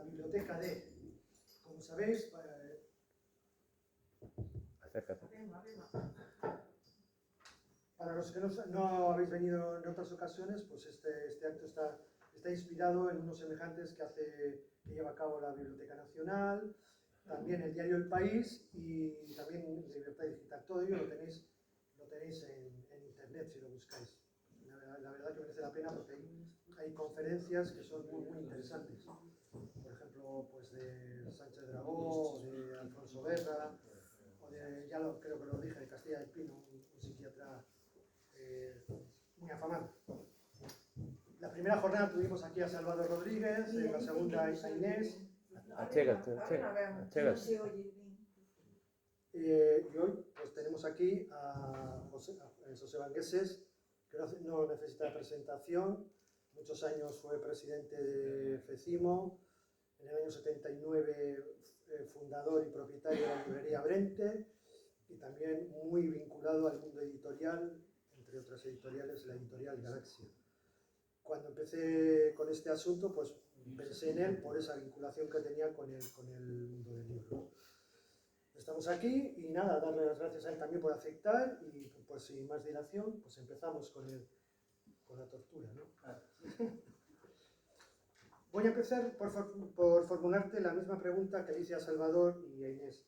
biblioteca de, como sabéis, para los que no habéis venido en otras ocasiones, pues este acto está inspirado en unos semejantes que lleva a cabo la Biblioteca Nacional, también el diario El País y también Libertad Digital. Todo ello lo tenéis en internet si lo buscáis. La verdad que merece la pena porque hay conferencias que son muy, muy interesantes. Por ejemplo, pues de Sánchez Dragó, de Alfonso Guerra, o de, creo que lo dije, de Castilla del Pino, un psiquiatra muy afamado. La primera jornada tuvimos aquí a Salvador Rodríguez, en la segunda a Inés. Y hoy pues tenemos aquí a José Vangueses, que no necesita presentación. Muchos años fue presidente de FECIMO. En el año 79 fundador y propietario de la librería Brente, y también muy vinculado al mundo editorial, entre otras editoriales, la editorial Galaxia. Cuando empecé con este asunto, pues pensé en él por esa vinculación que tenía con el mundo del libro. Estamos aquí y nada, darle las gracias a él también por aceptar y pues sin más dilación, pues empezamos con la tortura, ¿no? Voy a empezar por formularte la misma pregunta que hice a Salvador y a Inés.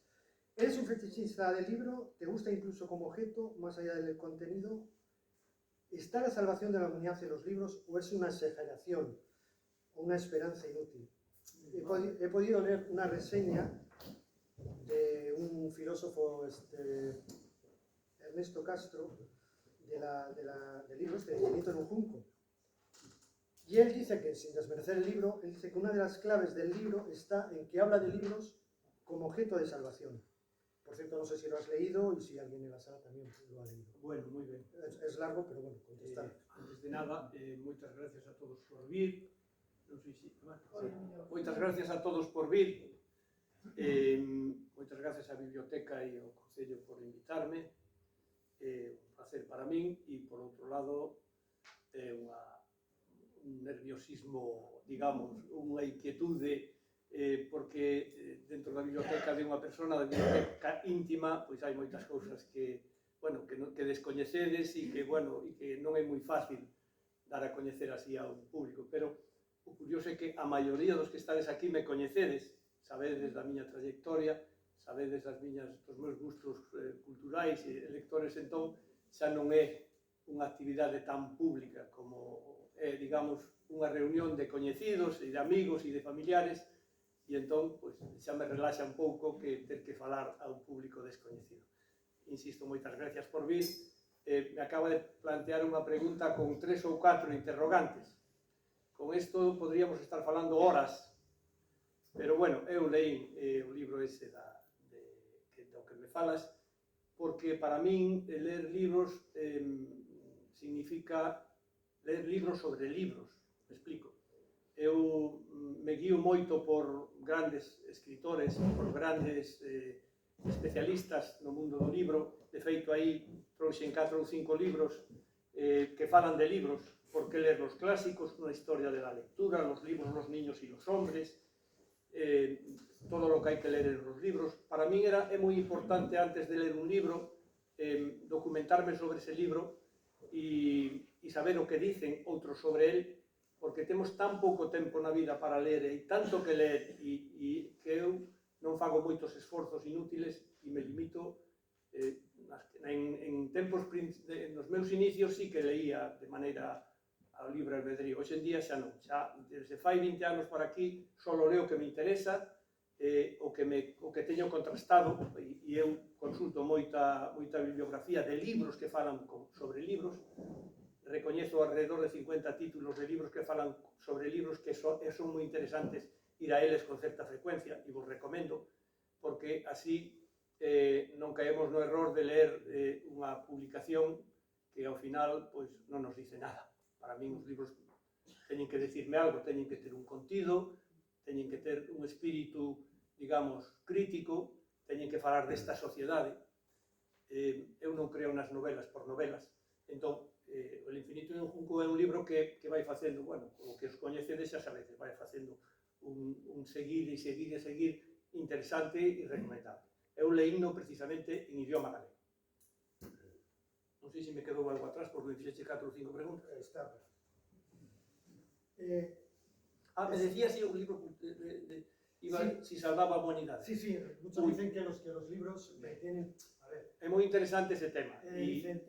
¿Eres un fetichista del libro? ¿Te gusta incluso como objeto, más allá del contenido? ¿Está la salvación de la humanidad en los libros o es una exageración o una esperanza inútil? He podido leer una reseña de un filósofo, Ernesto Castro, del libro de Infinito en un junco. Y él dice que, sin desmerecer el libro, él dice que una de las claves del libro está en que habla de libros como objeto de salvación. Por cierto, no sé si lo has leído y si alguien en la sala también lo ha leído. Bueno, muy bien. Es largo, pero bueno, contestar. Antes de nada, moitas gracias a todos por vir. Non sei se... Moitas gracias a todos por vir. Moitas gracias á Biblioteca e ao Concello por invitarme. Un placer para min e, por outro lado, un nerviosismo, digamos, unha inquietude, porque dentro da biblioteca de unha persona, da biblioteca íntima, pois hai moitas cousas que descoñecedes e que non é moi fácil dar a coñecer así ao público. Pero o curioso é que a maioría dos que estades aquí me coñecedes, sabedes da miña trayectoria, sabedes dos meus gustos culturais e lectores, entón xa non é unha actividade tan pública como é, digamos, unha reunión de coñecidos e de amigos e de familiares, e entón xa me relaxa un pouco que ter que falar a un público descoñecido. Insisto, moitas gracias por vir. Me acaba de plantear unha pregunta con 3 ou 4 interrogantes. Con isto podríamos estar falando horas, pero bueno, eu leí o libro ese do que me falas, porque para min ler libros significa ler libros sobre libros. Me explico. Eu me guío moito por grandes escritores, por grandes especialistas no mundo do libro. De feito, aí trouxen 4 ou 5 libros que falan de libros. Por que ler los clásicos, una historia de la lectura, los libros, los niños y los hombres, todo lo que hai que ler en los libros. Para min é moi importante, antes de ler un libro, documentarme sobre ese libro e saber o que dicen outros sobre él, porque temos tan pouco tempo na vida para ler e tanto que ler e que eu non fago moitos esforzos inútiles e me limito en tempos, nos meus inicios sí que leía de maneira ao libre albedrío. Hoxe en día xa non, xa desde fai 20 anos para aquí só leo o que me interesa, o que teño contrastado, e eu consulto moita bibliografía de libros que falan sobre libros. Recoñezo alrededor de 50 títulos de libros que falan sobre libros que son moi interesantes ir a eles con certa frecuencia, e vos recomendo, porque así non caemos no error de ler unha publicación que ao final non nos dice nada. Para min os libros teñen que decirme algo, teñen que ter un contido, teñen que ter un espírito, digamos, crítico, teñen que falar desta sociedade. Eu non creo nas novelas por novelas. Entón, El infinito en un junco é un libro que vai facendo, bueno, o que os coñecedes xa sabedes, vai facendo un seguir e seguir e seguir interesante e recomendable. Eu leíno precisamente en idioma galego. Non sei se me quedou algo atrás, porque me fixeche 4 ou 5 preguntas. Está. Me decía si un libro si salvaba a humanidade. Sí, sí, muchos dicen que los libros tienen... A ver. É moi interesante ese tema. Dicen,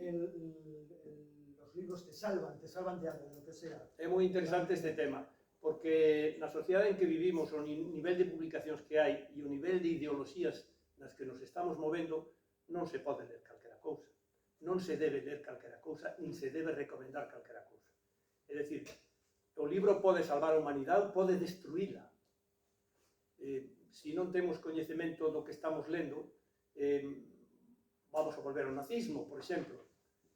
los libros te salvan de algo, de lo que sea. É moi interesante este tema, porque na sociedade en que vivimos, o nivel de publicacións que hai e o nivel de ideoloxías nas que nos estamos movendo, non se pode ler calquera cousa. Non se debe ler calquera cousa, nin se debe recomendar calquera cousa. É dicir, o libro pode salvar a humanidade, pode destruíla. Se non temos coñecemento do que estamos lendo, vamos a volver ao nazismo, por exemplo.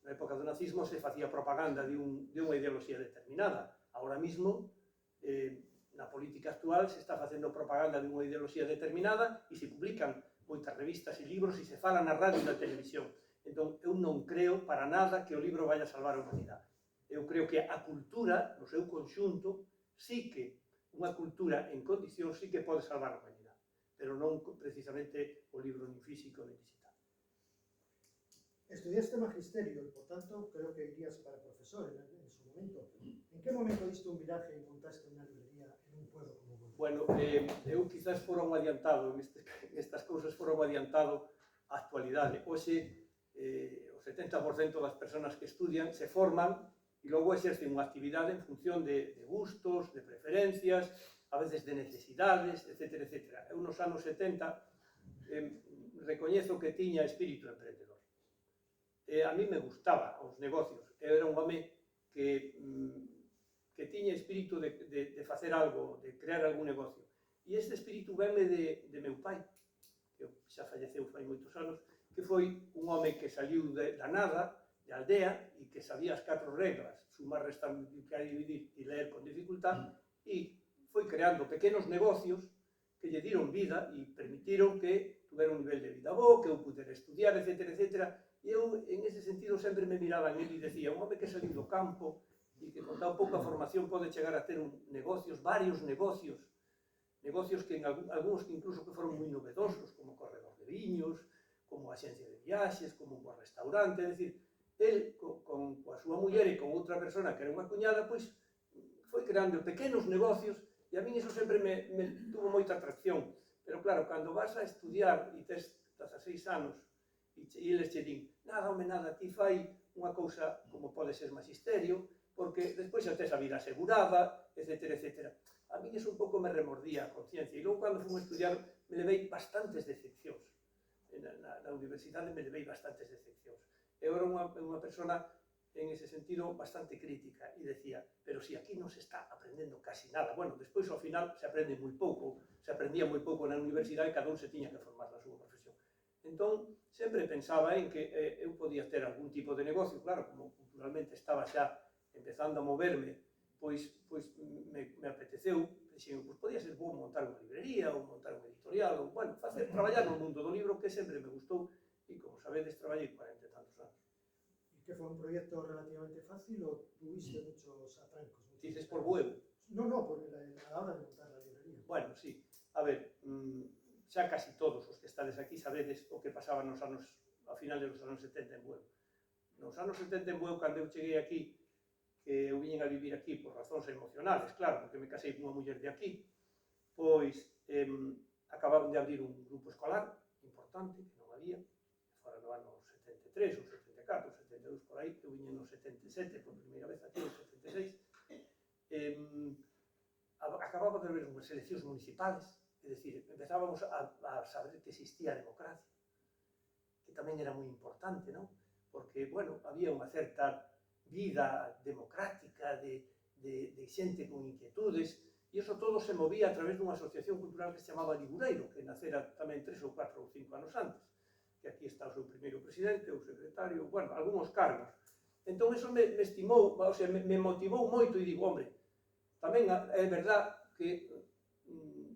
Na época do nazismo se facía propaganda de unha ideoloxía determinada. Ahora mismo, na política actual, se está facendo propaganda de unha ideoloxía determinada e se publican moitas revistas e libros e se fala na radio e na televisión. Entón, eu non creo para nada que o libro vaya a salvar a humanidade. Eu creo que a cultura, no seu conxunto, sí que unha cultura en condicións sí que pode salvar a humanidade, pero non precisamente o libro nin físico nin digital. Estudiaste magisterio y por tanto creo que irías para profesor en su momento. ¿En qué momento diste un viraje y montaste una librería en un pueblo como Huelva? Bueno, eu quizás fora un adiantado, estas cousas fora un adiantado á actualidade. Hoxe, o 70% das persoas que estudian se forman e logo exercen unha actividade en función de gustos, de preferencias, a veces de necesidades, etc. etc. Eu nos anos 70 recoñezo que tiña espírito emprendedor. A mí me gustaba os negocios. Eu era un home que tiña espírito de facer algo, de crear algún negocio. E este espírito venme de meu pai, que xa falleceu fai moitos anos, que foi un home que saliu da nada, de aldea, e que sabía as 4 reglas, sumar, restar, multiplicar e dividir e ler con dificultad, e foi creando pequenos negocios que lle diron vida e permitiron que tuvera un nivel de vida bo, que eu pudera estudiar, etc. etc. E eu, en ese sentido, sempre me miraba en ele e decía, un home que saliu do campo e que con tan pouca formación pode chegar a ter negocios, varios negocios que en algúns que incluso que foron moi novedosos, como corredor de viños, como axencia de viaxes, como un buen restaurante, é dicir, el, coa súa muller e con outra persona que era unha cuñada, pois, foi creando pequenos negocios e a mí iso sempre me tuvo moita atracción. Pero claro, cando vas a estudiar e tes 16 anos e eles che din, nada, home, nada, ti fai unha cousa como pode ser magisterio, porque despois xa tes a vida asegurada, etc. etc. A mí iso un pouco me remordía a conciencia. E logo, cando fui a estudiar, me levei bastantes decepcións. Na universidade me levei bastantes decepcións. Eu era unha persona, en ese sentido, bastante crítica. E decía, pero si aquí non se está aprendendo casi nada. Bueno, despois, ao final, se aprende moi pouco. Se aprendía moi pouco na universidade e cada un se tiña que formar na súa profesión. Entón, sempre pensaba en que eu podía ter algún tipo de negocio. Claro, como culturalmente estaba xa empezando a moverme, pois me apeteceu, dixen, pois podía ser bom montar unha librería, ou montar unha editorial, ou, bueno, traballar no mundo do libro, que sempre me gustou, e como sabedes, traballei 40 e tantos anos. ¿Y que fue un proyecto relativamente fácil o tuviste muchos atrancos? Dices por bueu? No, por a la hora de montar la librería. Bueno, sí. A ver, xa casi todos os que estades aquí sabedes o que pasaba nos anos, a final dos anos 70 en Bueu. Nos anos 70 en Bueu, cando eu cheguei aquí, que eu viñen a vivir aquí por razóns emocionales, claro, porque me casei cunha muller de aquí, pois acabaron de abrir un grupo escolar importante, que non había, fora no ano 73, ou 74, ou 72, por aí, eu viñen no 77, por primeira vez aquí, no 76, acababa de haber unhas eleccións municipales, é dicir, empezábamos a saber que existía a democracia, que tamén era moi importante, non? Porque, bueno, había unha certa vida democrática de xente con inquietudes, e iso todo se movía a través dunha asociación cultural que se chamaba Ligureiro, que nacera tamén 3 ou 4 ou 5 anos antes, que aquí está o seu primeiro presidente, o secretario, bueno, algúns cargos. Entón, iso me estimou, o sea, me motivou moito e digo, hombre, tamén é verdad que,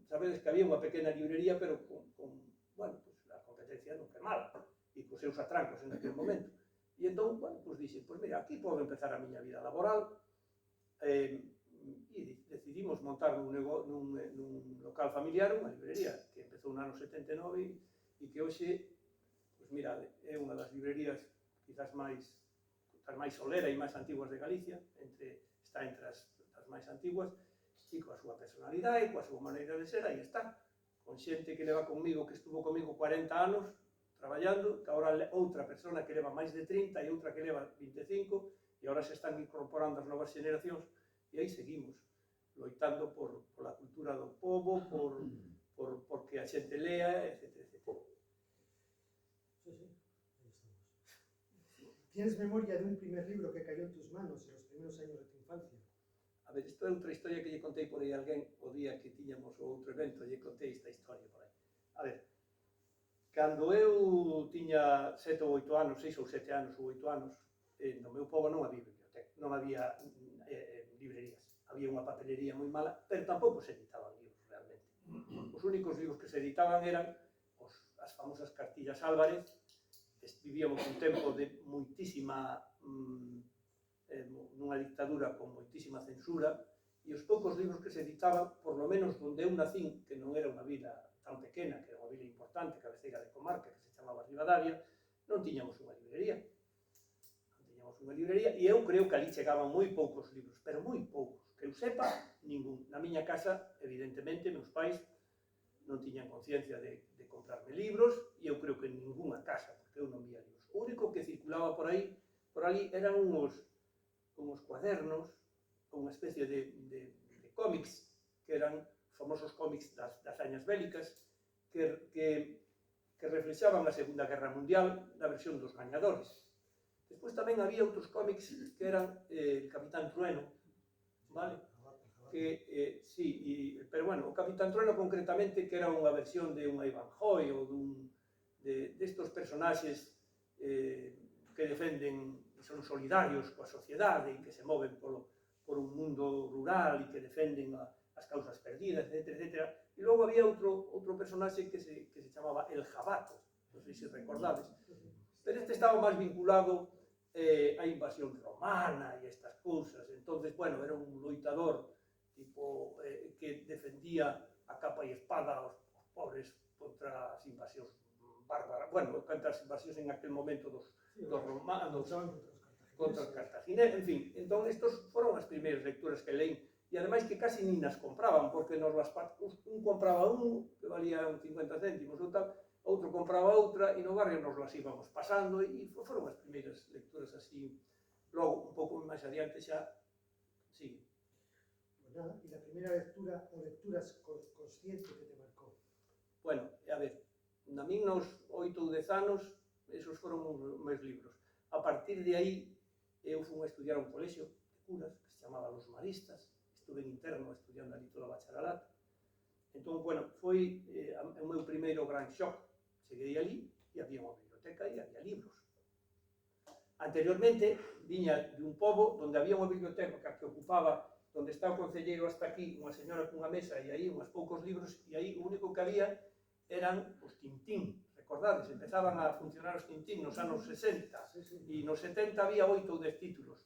sabedes que había unha pequena librería, pero bueno, pues, a competencia non é mala, e cos seus atrancos en aquel momento. E entón, bueno, pues dixen, pues mira, aquí podo empezar a miña vida laboral, e decidimos montar nun local familiar unha librería que empezou no ano 79 e que hoxe, pois mirade, é unha das librerías quizás máis solera e máis antiguas de Galicia, está entre as máis antiguas, e coa súa personalidade, coa súa maneira de ser, aí está, con xente que leva comigo, que estuvo comigo 40 anos traballando, que agora outra persona que leva máis de 30 e outra que leva 25, e agora se están incorporando as novas xeneracións, e aí seguimos, loitando pola cultura do povo, porque a xente lea, etc. Sí, sí, ahí estamos. ¿Tienes memoria de un primer libro que cayó en tus manos en los primeros años de tu infancia? A ver, isto é outra historia que lle contei por aí a alguén o día que tiñamos o outro evento, lle contei esta historia por aí. A ver, cando eu tiña 7 ou 8 anos, 6 ou 7 anos ou 8 anos, no meu pobo non había biblioteca, non había librerías. Había unha papelería moi mala, pero tampouco se editaban libros realmente. Os únicos libros que se editaban eran as famosas cartillas Álvarez. Vivíamos un tempo de moitísima nunha dictadura con moitísima censura, e os poucos libros que se editaban, por lo menos onde eu nacín, que non era unha vila tan pequena, que era unha vila importante, cabeceira de comarca, que se chamaba Ribadavia, non tiñamos unha librería. E eu creo que ali chegaban moi poucos libros, pero moi poucos, que eu sepa, ningún. Na miña casa, evidentemente, meus pais non tiñan conciencia de comprarme libros, e eu creo que en ninguna casa, porque eu non vía libros. O único que circulaba por ali eran uns cuadernos, unha especie de cómics, que eran os famosos cómics das hazañas bélicas, que reflexaban a Segunda Guerra Mundial na versión dos gañadores. Despois tamén había outros cómics que eran Capitán Trueno, vale? Pero bueno, o Capitán Trueno concretamente, que era unha versión de unha Ivanhoe ou destos personaxes que defenden, que son solidarios coa sociedade e que se moven por un mundo rural e que defenden as causas perdidas, etc. E logo había outro personaxe que se chamaba El Jabato, non sei se recordades, pero este estaba máis vinculado a invasión romana e estas cousas. Entonces, bueno, era un loitador tipo que defendía a capa e espada aos pobres contra as invasións bárbaras, bueno, contra as invasións en aquel momento dos romanos, contra os cartagineses, en fin. Entón, estos foron as primeiras lecturas que leín, e ademais que casi nin as compraban, porque un compraba un, que valía 50 céntimos ou tal, outro compraba outra, e no barrio nos las íbamos pasando, e foron as primeiras lecturas así. Logo, un pouco máis adiante xa, sí. Pues nada, e a primeira lectura ou lecturas consciente que te marcou? Bueno, a ver, na min nos 8 ou 10 anos, esos foron os meus libros. A partir de aí, eu fui a estudiar a un colexio de curas, que se chamaba Los Maristas, estuve en interno estudiando ali todo o bacharelato. Entón, bueno, foi o meu primeiro gran shock. Cheguei ali e había unha biblioteca e había libros. Anteriormente, viña de un pobo onde había unha biblioteca que ocupaba, onde está o concelleiro hasta aquí, unha señora cunha mesa e aí unhas poucos libros, e aí o único que había eran os Tintín. Recordades, empezaban a funcionar os Tintín nos anos 60, e nos 70 había 8 ou 10 títulos.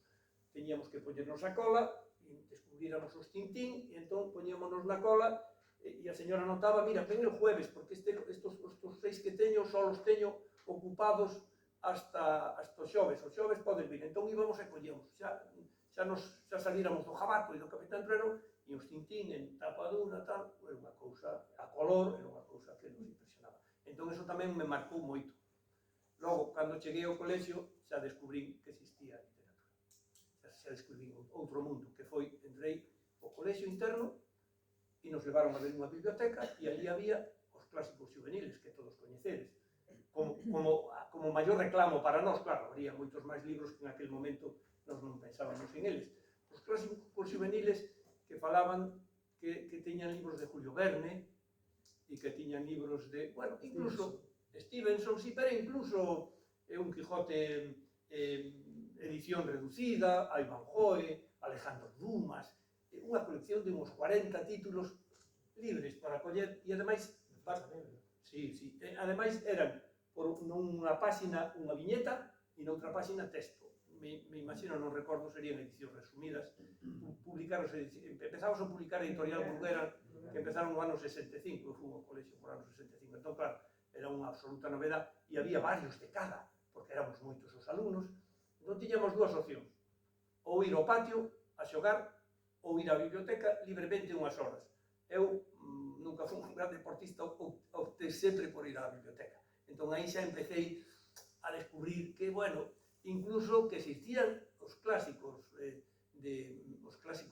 Teníamos que poñernos a cola, e descubríramos os Tintín, e entón poñíamonos na cola, e a señora notaba, mira, ven el jueves, porque estos 6 que teño só os teño ocupados hasta os xoves poden vir. Entón íbamos e collíamos, xa salíramos do Jabato e do Capitán Trueno, e os Tintín en tapa dura, tal, era unha cousa, a color, era unha cousa que nos impresionaba. Entón eso tamén me marcou moito. Logo, cando cheguei ao colexio, xa descubrín que existía a literatura. Xa descubrín outro mundo, que foi, entrei ao colexio interno, e nos levaron a ver unha biblioteca, e ali había os clásicos juveniles, que todos coñecedes, como maior reclamo para nós. Claro, había moitos máis libros que en aquel momento nós non pensábamos en eles. Os clásicos juveniles que falaban que tiñan libros de Julio Verne, e que tiñan libros de, bueno, incluso Stevenson, sí, pero incluso un Quijote edición reducida, a Ivanhoe, Alejandro Dumas, unha colección de uns 40 títulos libres para coller, e ademais, ademais eran por nunha páxina unha viñeta e noutra páxina texto. me imagino, non recordo, serían edicións resumidas, empezamos a publicar a editorial Bruguera, que empezaron no ano 65, eu fui ao colexio por ano 65, entón, claro, era unha absoluta novedad, e había varios de cada, porque éramos moitos os alumnos, entón tiñamos dúas opcións, ou ir ao patio a xogar, ou ir á biblioteca libremente unhas horas. Eu nunca fui un gran deportista, optei sempre por ir á biblioteca. Entón aí xa empecé a descubrir que, bueno, incluso que existían os clásicos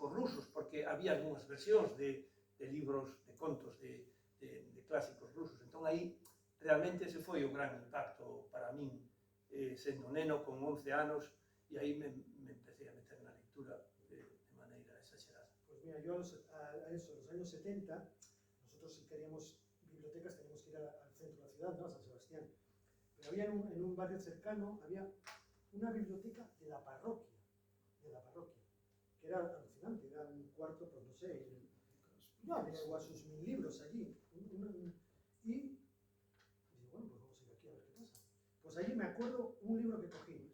rusos, porque había algunhas versións de libros, de contos de clásicos rusos. Entón aí realmente ese foi o gran impacto para min, sendo neno con 11 anos, e aí me empecé a meter na lectura de maneira exagerada. Pues mira, yo a eso, en los años 70, nosotros si queríamos bibliotecas teníamos que ir al centro de la ciudad, ¿no? A San Sebastián. Pero había en un barrio cercano, había una biblioteca de la parroquia, que era alucinante, era un cuarto, pues no sé, no, había igual sus 1000 libros allí. Y digo, bueno, pues vamos a ir aquí a ver qué pasa. Pues allí me acuerdo un libro que cogí,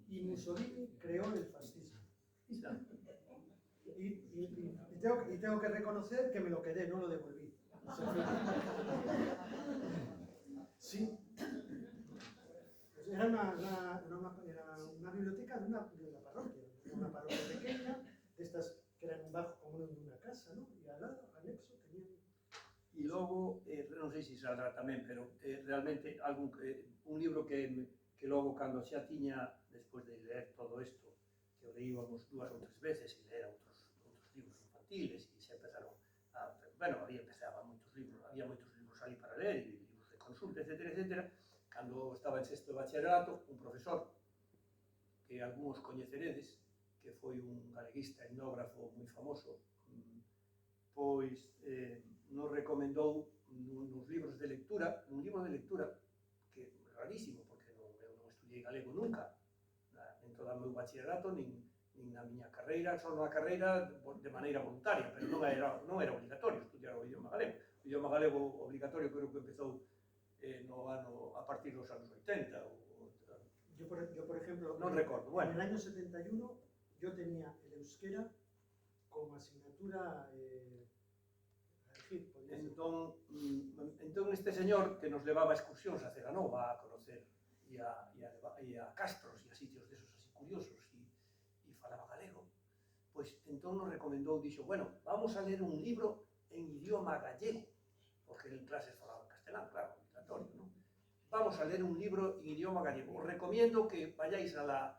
y Mussolini creó el fascismo. Y tengo que reconocer que me lo quedé, no lo devolví. Sí. Pues era una biblioteca de una parroquia, una parroquia pequeña, de estas que eran un bajo común de una casa, ¿no? Y al lado, anexo, tenían... E logo, non sei se saldrá tamén, pero realmente un libro que logo, cando xa tiña, despois de ler todo isto, que o leíamos 2 ou 3 veces, e ler outros libros infantiles, e xa empezaron a... Bueno, había moitos libros ali para ler, e libros de consulta, etc. Cando estaba en sexto de bacharelato, un profesor, que algúns coñeceredes, que foi un galeguista etnógrafo moi famoso, pois nos recomendou nos libros de lectura, un libro de lectura que é rarísimo, porque eu non estudiei galego nunca, en todo o meu bacharelato, nin na miña carreira, só na carreira de maneira voluntaria, pero non era obligatorio estudiar o idioma galego. O idioma galego obligatorio creo que empezou a partir dos anos 80. Yo, por ejemplo, non recordo. Bueno. En el año 71 yo tenía el euskera como asignatura... Entón este señor que nos levaba a excursións a Celanova a conocer e a castros e a sitios desos así curiosos e falaba galego, pois entón nos recomendou, dixo, bueno, vamos a ler un libro en idioma gallego, porque en clases falaba castelán, claro, obligatorio, non? Vamos a ler un libro en idioma gallego. Os recomiendo que vayáis a la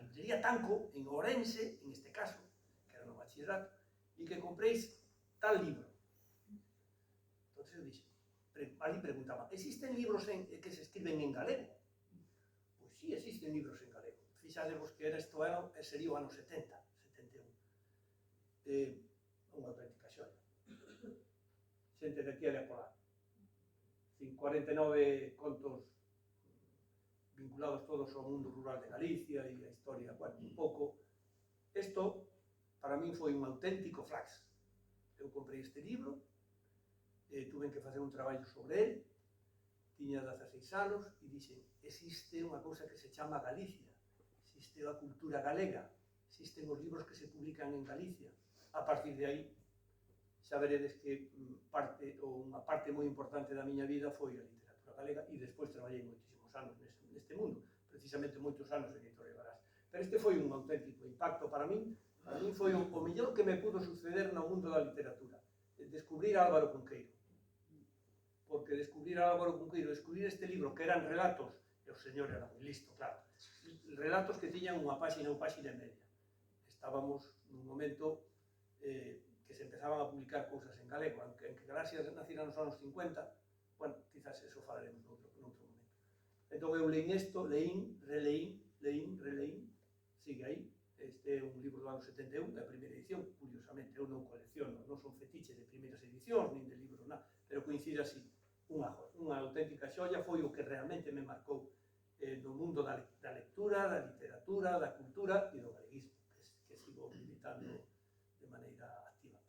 librería Tanco, en Ourense, en este caso, que era no bachillerato, e que compréis tal libro. Entonces eu dixo, ali preguntaba, existen libros que se escriben en galego? Pois sí, existen libros en galego. Fixadevos que isto sería o ano 70, 71. Unha auténtica xoia. Xente de aquí e de acolá. 49 contos vinculados todos ao mundo rural de Galicia e a historia, bueno, un pouco. Isto, para min, foi un auténtico flash. Eu comprei este libro, tuve que facer un traballo sobre él, tiña 16 anos, e dixen, existe unha cousa que se chama Galicia, existe a cultura galega, existen os libros que se publican en Galicia. A partir de aí, xa veredes que unha parte moi importante da miña vida foi a literatura galega, e despois traballei moitísimos anos neste mundo, precisamente moitos anos en Editorial Garás. Pero este foi un auténtico impacto para min foi o mellor que me pudo suceder no mundo da literatura, descubrir a Álvaro Cunqueiro. Porque descubrir a Álvaro Cunqueiro, descubrir este libro, que eran relatos, e o señor era moi listo, claro, relatos que tiñan unha páxina ou páxina e media. Estábamos nun momento que se empezaban a publicar cousas en galego, en que Galaxia nacira nos anos 50, bueno, quizás eso falaremos noutro momento. Entón eu leín isto, leín, releín, sigue aí. Este é un libro do ano 71, é a primeira edición, curiosamente, eu non colecciono, non son fetiche de primeiras edicións, nin de libros, nada, pero coincide así, unha auténtica xoia, foi o que realmente me marcou no mundo da lectura, da literatura, da cultura e do galeguismo, que sigo militando de maneira activa.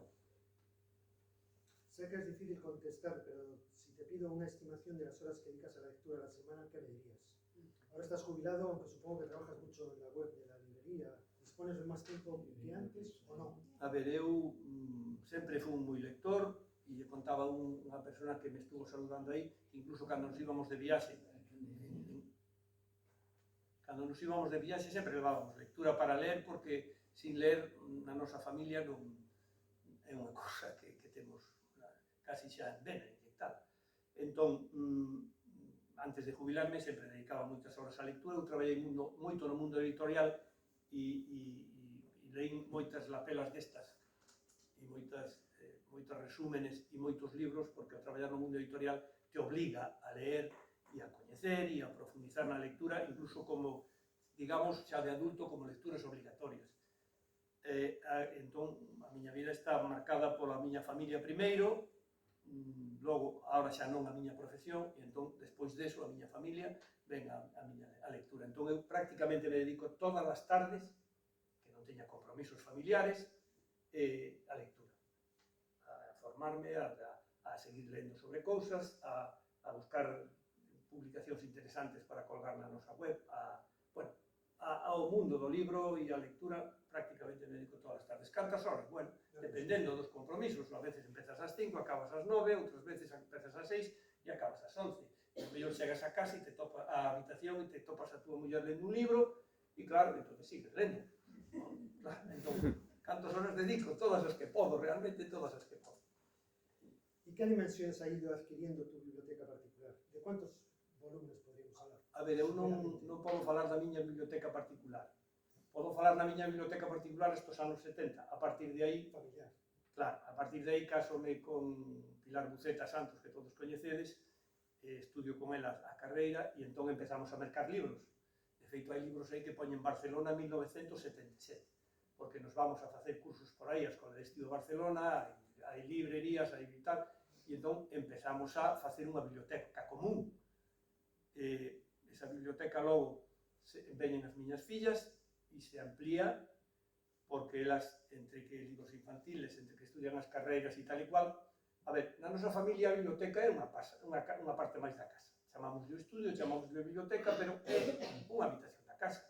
Sé que es difícil contestar, pero si te pido una estimación de las horas que dedicas a la lectura a la semana, ¿qué me dirías? Ahora estás jubilado, aunque supongo que trabajas mucho en la web de la librería. ¿Dispones de más tiempo que antes o no? A ver, eu sempre fui moi lector e lle contaba unha persona que me estuvo saludando aí, que incluso cando nos íbamos de viaxe, sempre levábamos lectura para ler, porque sin ler na nosa familia non é unha cousa que temos casi xa en vena inyectada. Entón, antes de jubilarme, sempre dedicaba moitas horas á lectura. Eu traballei moito no mundo editorial e leí moitas lapelas destas e moitos resúmenes e moitos libros, porque ao traballar no mundo editorial te obliga a leer e a coñecer e a profundizar na lectura, incluso como, digamos, xa de adulto, como lecturas obligatorias. Entón, a miña vida está marcada pola miña familia primeiro, logo, agora xa non a miña profesión, e entón, despois deso, a miña familia, ven a lectura. Entón, eu prácticamente me dedico todas as tardes, que non teña compromisos familiares, a lectura. A formarme, a seguir lendo sobre cousas, a buscar publicacións interesantes para colgar na nosa web, ao mundo do libro e a lectura prácticamente me dedico todas as tardes. Cantas horas? Bueno, dependendo dos compromisos, a veces empezas ás 5, acabas ás 9, outras veces empezas ás 6 e acabas ás 11. E mellor chegas a casa e te topas a habitación e te topas a túa muller lendo un libro e claro, entón sigues lendo. Entón, cantas horas dedico? Todas as que podo, realmente todas as que podo. ¿Y qué dimensiones ha ido adquiriendo tu biblioteca particular? ¿De cuántos volúmenes podríamos hablar? A ver, eu non podo falar da miña biblioteca particular. Podo falar na miña biblioteca particular estos anos 70. A partir de aí, Familiar. claro, a partir de aí casome con Pilar Buceta Santos, que todos coñecedes, estudio con ela a carreira e entón empezamos a mercar libros. De feito, hai libros aí que poñen Barcelona 1977, porque nos vamos a facer cursos por aí, a Escola de Estido de Barcelona, hai librerías, hai tal, e entón empezamos a facer unha biblioteca común. Esa biblioteca logo veñen as miñas fillas e se amplía porque elas, entre que libros infantiles, entre que estudian as carreiras e tal e cual, a ver, na nosa familia a biblioteca é unha parte máis da casa. Chamámosle o estudio, chamámosle biblioteca, pero é unha habitación da casa.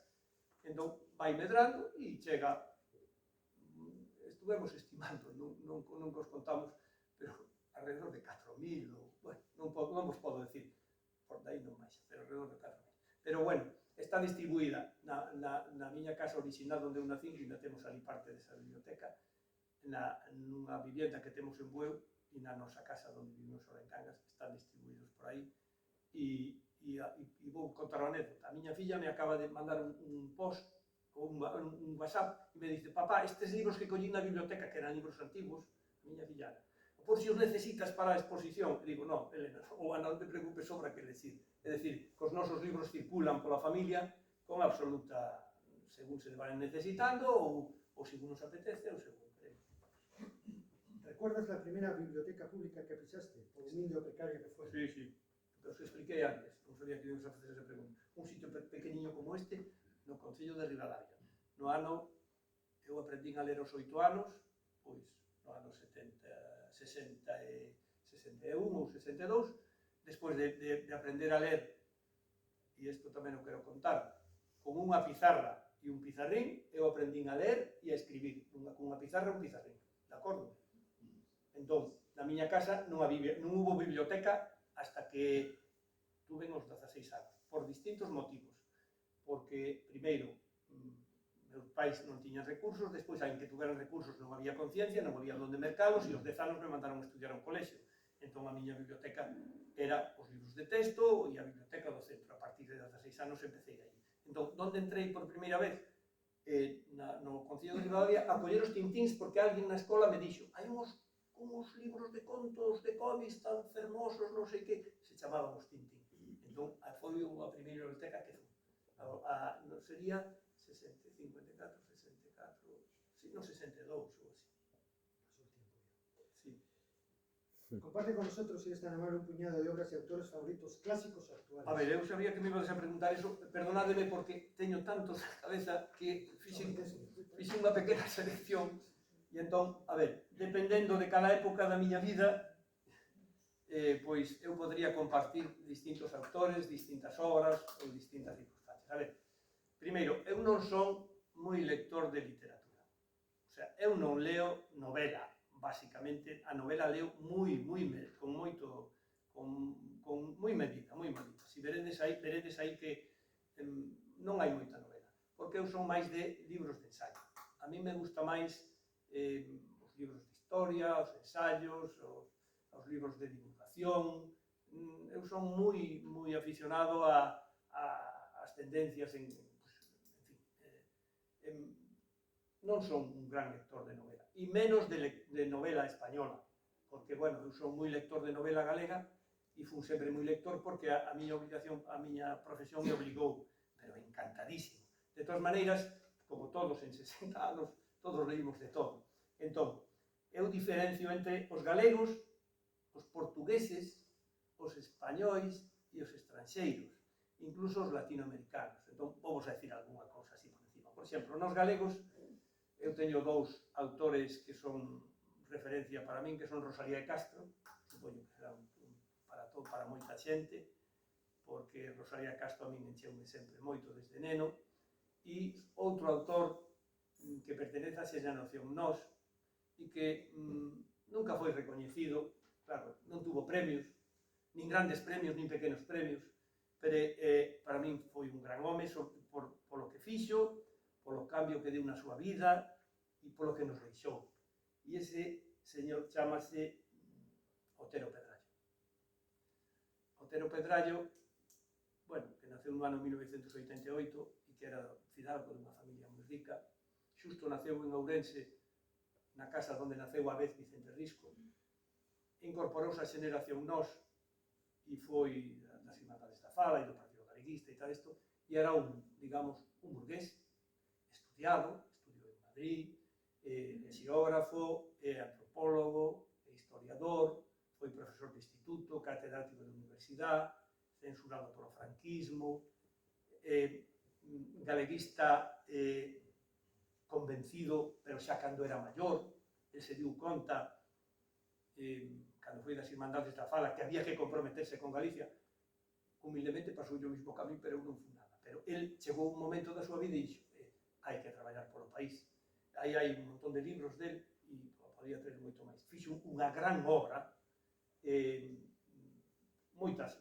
Entón, vai medrando e chega, estuvemos estimando, non cos contamos, pero alrededor de 4.000, ou, bueno, non vos podo decir, por daí non máis, pero alrededor de 4.000. Pero, bueno, está distribuída na miña casa original onde eu nacín, e ainda temos ali parte desa biblioteca, nunha vivienda que temos en Bueu e na nosa casa onde vivimos ahora en Cangas, están distribuídos por aí. E vou contar a anécdota. A miña filla me acaba de mandar un post ou un WhatsApp e me dice: papá, estes libros que collín na biblioteca, que eran libros antigos, a miña fillana, por si os necesitas para a exposición. E digo: non, Elena, ou non te preocupes, sobra que decir. É dicir, que os nosos libros circulan pola familia con absoluta, según se van necesitando, ou según nos apetece, ou según queremos. ¿Recuerdas la primera biblioteca pública que pisaste, por humilde o precaria que fuera? Sí, sí. Os expliquei antes, non sabía que íbamos a facer esa pregunta. Un sitio pequeniño como este, no Concello de Ribadavia. No ano, eu aprendín a ler aos 8 anos, pois, no ano 61 ou 62, despois de aprender a ler, e isto tamén o quero contar, con unha pizarra e un pizarrín, eu aprendín a ler e a escribir, cunha pizarra e un pizarrín, de acordo? Entón, na miña casa non hubo biblioteca hasta que tuve os 16 anos, por distintos motivos. Porque, primeiro, meus pais non tiñan recursos, despois, aínque tuveran recursos, non había conciencia, non había onde mercalos, e aos 10 anos me mandaron a estudiar a un colexio. Entón, a miña biblioteca era os libros de texto e a biblioteca do centro. A partir de 16 anos empecé aí. Entón, onde entrei por primeira vez? No Concello de Ribadavia, a coller os tintíns, porque alguén na escola me dixo: hai uns libros de contos, de cómics tan fermosos, non sei que, se chamaban os tintín. Entón, foi a primeira biblioteca que foi. Sería 54, 64, sí, non 62 ou así. Sí. Comparte con nosotros, si es tan amable, un puñado de obras y autores favoritos clásicos o actuales. A ver, eu sabía que me ibas a preguntar eso, perdonádeme porque teño tantos na cabeza que fixen unha pequena selección. E entón, a ver, dependendo de cada época da miña vida, pois eu podría compartir distintos autores, distintas obras ou distintas circunstancias. A ver, primeiro, eu non son moi lector de literatura. O sea, eu non leo novela, basicamente. A novela leo con moi medida, moi medida. Si veredes aí que non hai moita novela, porque eu son máis de libros de ensaio. A mí me gusta máis os libros de historia, os ensaios, os libros de divulgación. Eu son moi aficionado ás tendencias en fin, non son un gran lector de novela, e menos de novela española, porque, bueno, eu son moi lector de novela galega e fui sempre moi lector porque a miña obligación, a miña profesión me obligou, pero encantadísimo. De todas maneiras, como todos en 60 anos, todos leímos de todo. Entón, eu diferencio entre os galegos, os portugueses, os españois e os estranxeiros, incluso os latinoamericanos. Entón, vamos a decir algunha cousa así por encima. Por exemplo, nos galegos, eu teño dous autores que son referencia para min, que son Rosalía de Castro, supoño que será para moita xente, porque Rosalía de Castro a min encheume sempre moito desde neno, e outro autor que pertenece á xeración Nós, e que nunca foi recoñecido, claro, non tuvo premios, nin grandes premios, nin pequenos premios, pero para min foi un gran home polo que fixo, polo cambio que deu na súa vida e polo que nos deixou. E ese señor chamase Otero Pedrallo. Otero Pedrallo, bueno, que naceu no ano 1988 e que era fidalgo dunha familia moi rica, xusto naceu en Ourense, na casa onde naceu a vez Vicente Risco, incorporouse a xeración Nós e foi das Irmandades da Fala e do Partido Galeguista e tal isto, e era digamos, un burgués estudiado, estudiou en Madrid, é xeógrafo, é antropólogo, é historiador, foi profesor de instituto, catedrático de universidade, censurado polo franquismo, galeguista convencido, pero xa cando era maior, el se diu conta, cando foi das Irmandades da Fala, que había que comprometerse con Galicia. Humildemente pasou o mismo camino, pero eu non fui nada. Pero el chegou un momento da súa vida e dixo, hai que traballar polo país. Aí hai un montón de libros del, e podía ter moito máis. Fixo unha gran obra, moitas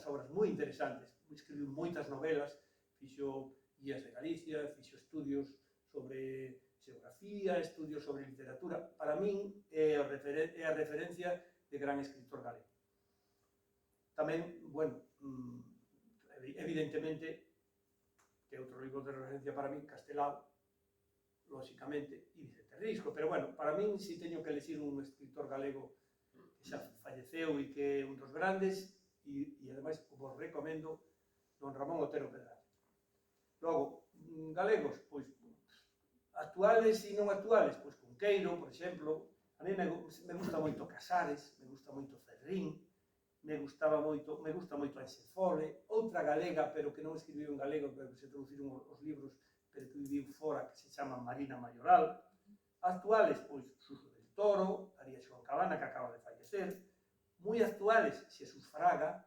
obras moi interesantes, escribiu moitas novelas, fixo guías de Galicia, fixo estudios sobre xeografía, estudios sobre literatura. Para min é a referencia de gran escritor galego. Tamén, bueno, evidentemente, que outro libro de referencia para min, Castelao, lóxicamente, e Vicente Risco, pero, bueno, para min, si teño que elegir un escritor galego que xa falleceu e que é un dos grandes, e ademais vos recomendo don Ramón Otero Pedrallo. Logo, galegos, pois, actuales e non actuales, pois Cunqueiro, por exemplo. A mí me gusta moito Casares, me gusta moito Ferrín, me gusta moito Anxel Fole, outra galega, pero que non escribiu en galego, pero que se traduciron os libros, pero que viviu fora, que se chama Marina Mayoral. Actuales, pois, Suso del Toro, Arias Joan Cabana, que acaba de fallecer. Moi actuales, Xesús Fraga,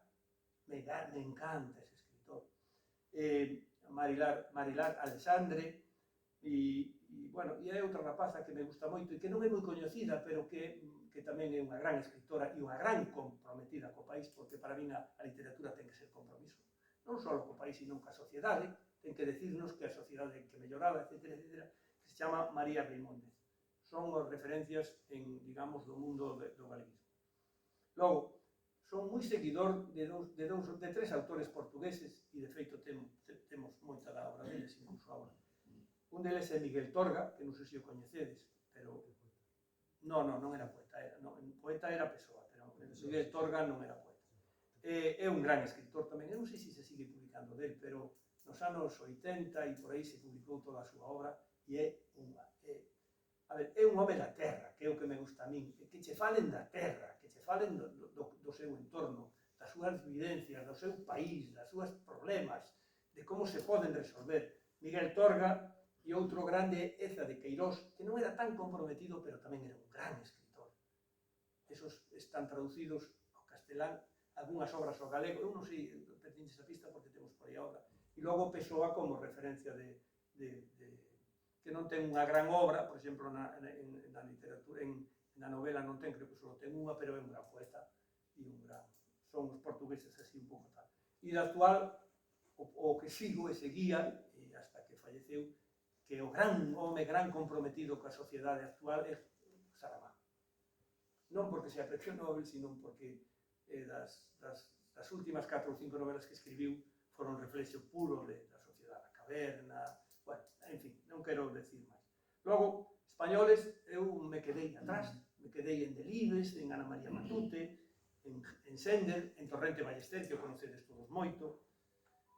me encanta ese escritor. Marilar Alexandre, e é outra rapaza que me gusta moito e que non é moi coñecida, pero que tamén é unha gran escritora e unha gran comprometida co país, porque para min a literatura ten que ser compromiso. Non só co país, sino coa sociedade, ten que decirnos que a sociedade ten que mellorar, etc., que se chama María Reimóndez. Son as referencias digamos, do mundo do galeguismo. Logo, son moi seguidor de tres autores portugueses, e de feito temos moita da obra deles, incluso agora. Un deles é Miguel Torga, que non sei se o coñecedes, pero... Non era poeta, poeta era Pessoa, pero Miguel Torga non era poeta. É un gran escritor tamén, eu non sei se se sigue publicando del, pero nos anos 80 e por aí se publicou toda a súa obra, e é un home da terra, que é o que me gusta a min, que che falen da terra, que che falen do seu entorno, das súas vivencias, do seu país, das súas problemas, de como se poden resolver. Miguel Torga e outro grande Eza de Queirós, que non era tan comprometido, pero tamén era un gran escritor. esos están traducidos ao castelán, algunhas obras ao galego, eu non sei, pertinches a pista porque temos por aí a obra, e logo Pessoa como referencia que non ten unha gran obra, por exemplo, na literatura, na novela non ten, creo que só ten unha, pero é un gran poeta, e un gran, son os portugueses así un pouco tal. E da actual, o que sigo e seguía, hasta que falleceu, que o gran home, gran comprometido coa sociedade actual é Saramago. Non porque sea premio Nobel, sino porque das últimas 4 ou 5 novelas que escribiu foron reflexo puro da sociedade, a caverna, bueno, en fin, non quero decir máis. Logo, españoles, eu me quedei atrás, me quedei en Delibes, en Ana María Matute, en Sender, en Torrente Ballester, que o conocedes todos moito,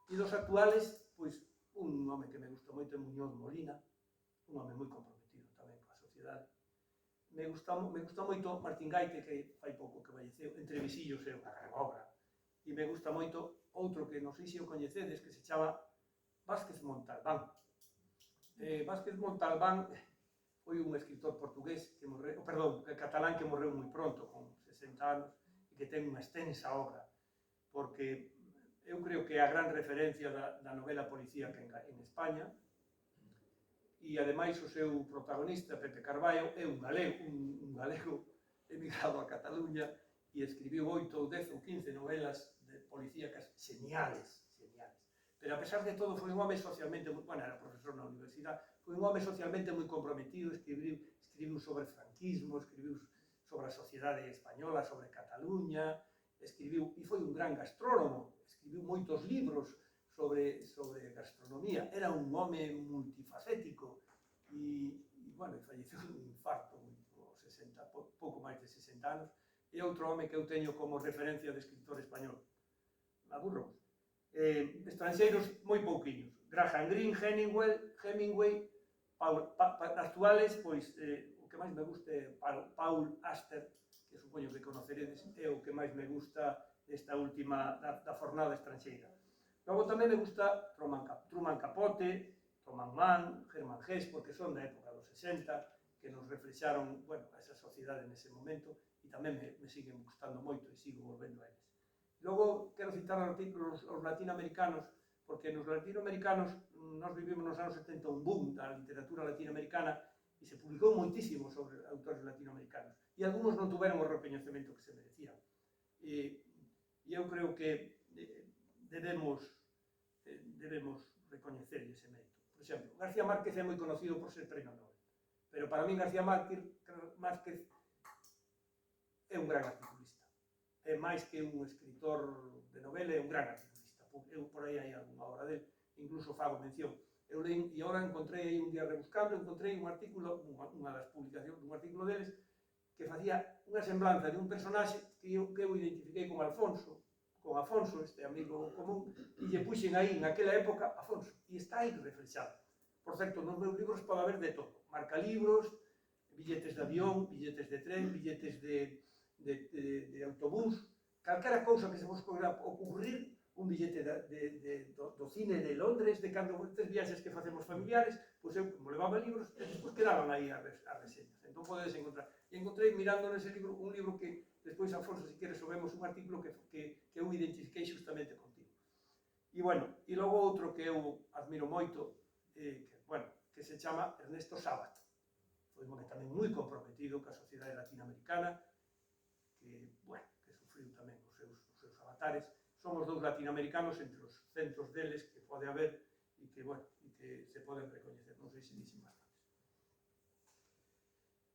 e dos actuales, pois, un home que me gusta moito é Muñoz Molina, un home moi comprometido tamén coa sociedade. Me gusta moito Martín Gaite, que fai pouco que falleceu, Entre visillos é unha gran obra, e me gusta moito outro que non sei se o coñecedes, que se chama Vázquez Montalbán. Vázquez Montalbán foi un escritor portugués que morreu, perdón, catalán que morreu moi pronto, con 60 anos, e que ten unha extensa obra, porque eu creo que é a gran referencia da novela policíaca en España, e ademais o seu protagonista, Pepe Carballo, é un galego emigrado a Cataluña, e escribiu 8 ou 10 ou 15 novelas policíacas señales. Pero a pesar de todo foi un home socialmente, bueno, era profesor na universidade, foi un home socialmente moi comprometido, escribiu sobre franquismo, escribiu sobre a sociedade española, sobre Cataluña, escribiu, e foi un gran gastrónomo, escribiu moitos libros sobre gastronomía, era un home multifacético, e bueno, falleceu un infarto, pouco máis de 60 anos, e outro home que eu teño como referencia de escritor español, aburro. Estranxeiros moi pouquiños, Graham Greene, Hemingway, actuales, pois, o que máis me gusta é Paul Auster, que supoño que conoceredes, é o que máis me gusta desta última, da fornada estranxeira. Logo tamén me gusta Truman Capote, Thomas Mann, Hermann Hesse, porque son da época dos 60, que nos reflexaron, bueno, a esa sociedade nese momento, e tamén me siguen gustando moito e sigo volvendo a eles. Logo, quero citar os latinoamericanos, porque nos latinoamericanos nos vivimos nos anos 70 un boom da literatura latinoamericana e se publicou moitísimo sobre autores latinoamericanos, e algúns non tuveron o recoñecemento que se merecían. E eu creo que debemos recoñecer ese mérito. Por exemplo, García Márquez é moi conocido por ser premio Nobel, pero para min García Márquez é un gran articulista. É máis que un escritor de novela, é un gran articulista. Eu por aí hai algunha obra dele, incluso fago mención. Eu leio, e agora encontrei aí un día rebuscando, encontrei un artículo, unha das publicacións dun artículo deles, que facía unha semblanza de un personaxe que eu identifiquei con Afonso, este amigo común, e lle puxen aí, naquela época, Afonso, e está aí reflexado. Por certo, nos meus libros pode haber de todo, marcalibros, billetes de avión, billetes de tren, billetes de autobús, calquera cousa que se vos poida ocurrir, un billete do cine de Londres, de cando estes viaxes que facemos familiares, pois eu, como levaba libros, despois quedaban aí as reseñas. Entón podedes encontrar. E encontrei, mirando nese libro, un libro que, despois, Alfonso, se queres, subemos un artículo que eu identifiquei justamente contigo. E, bueno, e logo outro que eu admiro moito, que se chama Ernesto Sábato. Foi un home tamén moi comprometido coa sociedade latinoamericana, que sufriu tamén os seus avatares. Son os dous latinoamericanos entre os centros deles que pode haber e que se poden recoñecer. Non sei se dixen bastantes.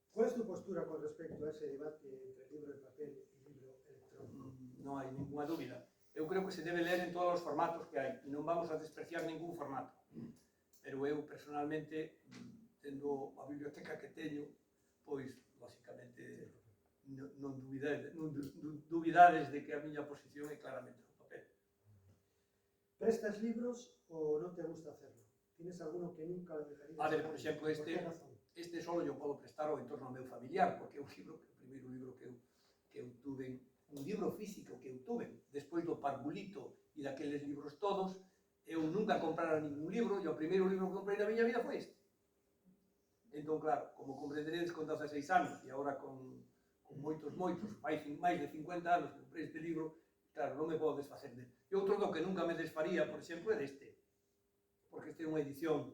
¿Cuál es tu postura con respecto a ese debate entre libro de papel y libro electrónico? Non hai ninguna dúbida. Eu creo que se debe ler en todos os formatos que hai, e non vamos a despreciar ningún formato. Pero eu, personalmente, tendo a biblioteca que teño, pois, lógicamente, non dubidades de que a miña posición é claramente o papel. ¿Prestas libros o no te gusta hacerlo? ¿Tienes alguno que nunca lo dejarías? A ver, por exemplo, ¿Por qué razón? este solo yo podo prestar ao entorno meu familiar, porque é o primeiro libro que eu tuve, un libro físico que eu tuve, despois do Parvulito e daqueles libros todos, eu nunca comprara ningún libro, e o primeiro libro que comprei na miña vida foi este. Entón, claro, como comprenderedes, con 16 anos, e agora con con moitos, máis de 50 anos que comprei este libro, claro, non me podo desfacer dele. E outro do que nunca me desfaría, por exemplo, é deste, porque este é unha edición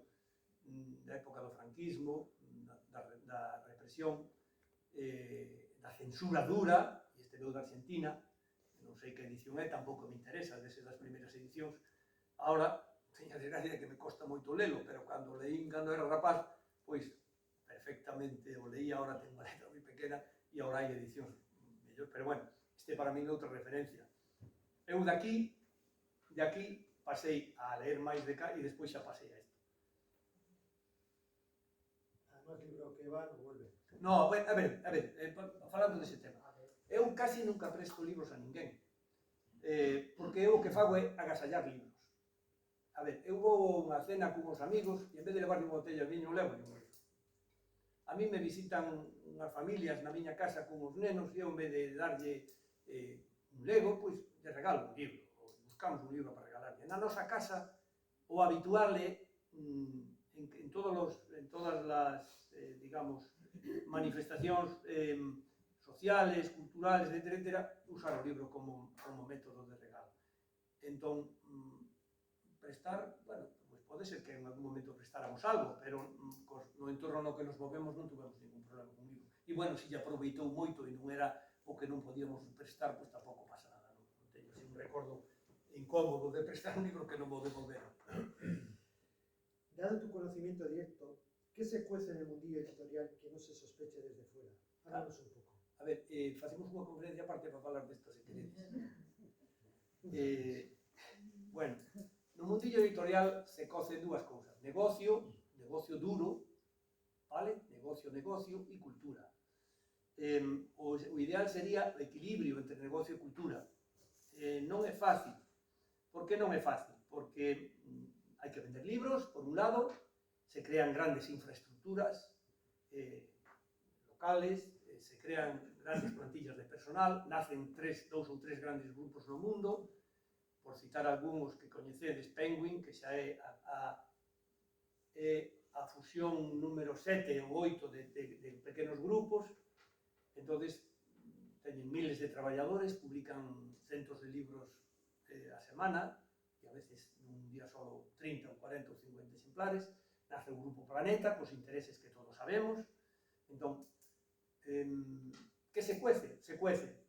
da época do franquismo, da represión, da censura dura, e este veu da Argentina, non sei que edición é, tampouco me interesa, dese das primeiras edicións. Ahora, teña desgracia que me costa moito lelo, pero cando leín cando era rapaz, pois perfectamente o leí, ahora tengo unha letra moi pequena e ahora hai edicións mellor, pero bueno, este para min é outra referencia. Eu de aquí pasei a ler máis de cá e despois xa pasei a isto. Además, libro que va, no vuelve. No, a ver, falando dese tema. Eu casi nunca presto libros a ninguén, porque eu o que fago é agasallar libros. A ver, eu vou a unha cena con uns amigos e en vez de levar unha botella de viño, levo un libro. A mí me visitan unhas familias na miña casa con os nenos e eu en vez de darlle un lego, pois lle regalo un libro, ou buscamos un libro para regalarle. Na nosa casa, o habitual é en todas as, digamos, manifestacións sociales, culturales, etc., usar o libro como método de regalo. Entón, prestar, bueno, pues pode ser que en algún momento prestáramos algo, pero no entorno no que nos movemos non tuvemos ningún problema con libro. E, bueno, se lle aproveitou moito e non era o que non podíamos prestar, pois tampouco pasa nada, non teño así un recordo incómodo de prestar un libro que non vou devolver. Dado tu conocimiento directo, ¿qué se cuece en el mundillo editorial que no se sospeche desde fuera? Háblanos un poco. A ver, facemos unha conferencia aparte para falar desto, se queredes. Bueno, no mundillo editorial se cocen dúas cousas. Negocio duro, vale? Negocio e cultura. O ideal sería o equilibrio entre negocio e cultura. Non é fácil. Por que non é fácil? Porque hai que vender libros, por un lado, se crean grandes infraestructuras locales, se crean grandes plantillas de personal, nacen dous ou tres grandes grupos no mundo, por citar algúns que coñecedes, Penguin, que xa é a fusión número 7 ou 8 de pequenos grupos, entonces teñen miles de traballadores, publican centos de libros a semana, e a veces nun día só 30 ou 40 ou 50 exemplares, nace o Grupo Planeta, cos intereses que todos sabemos. Entón, que se cuece? Se cuece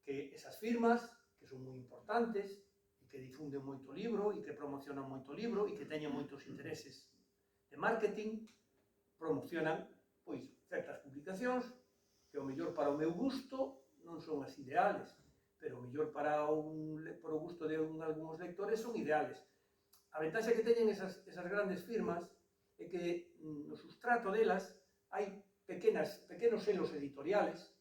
que esas firmas, que son moi importantes, e que difunden moito libro, e que promocionan moito libro, e que teñen moitos intereses de marketing, promocionan, pois, certas publicacións, que o mellor para o meu gusto non son as ideales, pero o mellor para o gusto de algúns lectores son ideales. A ventaxa que teñen esas grandes firmas é que no sustrato delas hai pequenos selos editoriales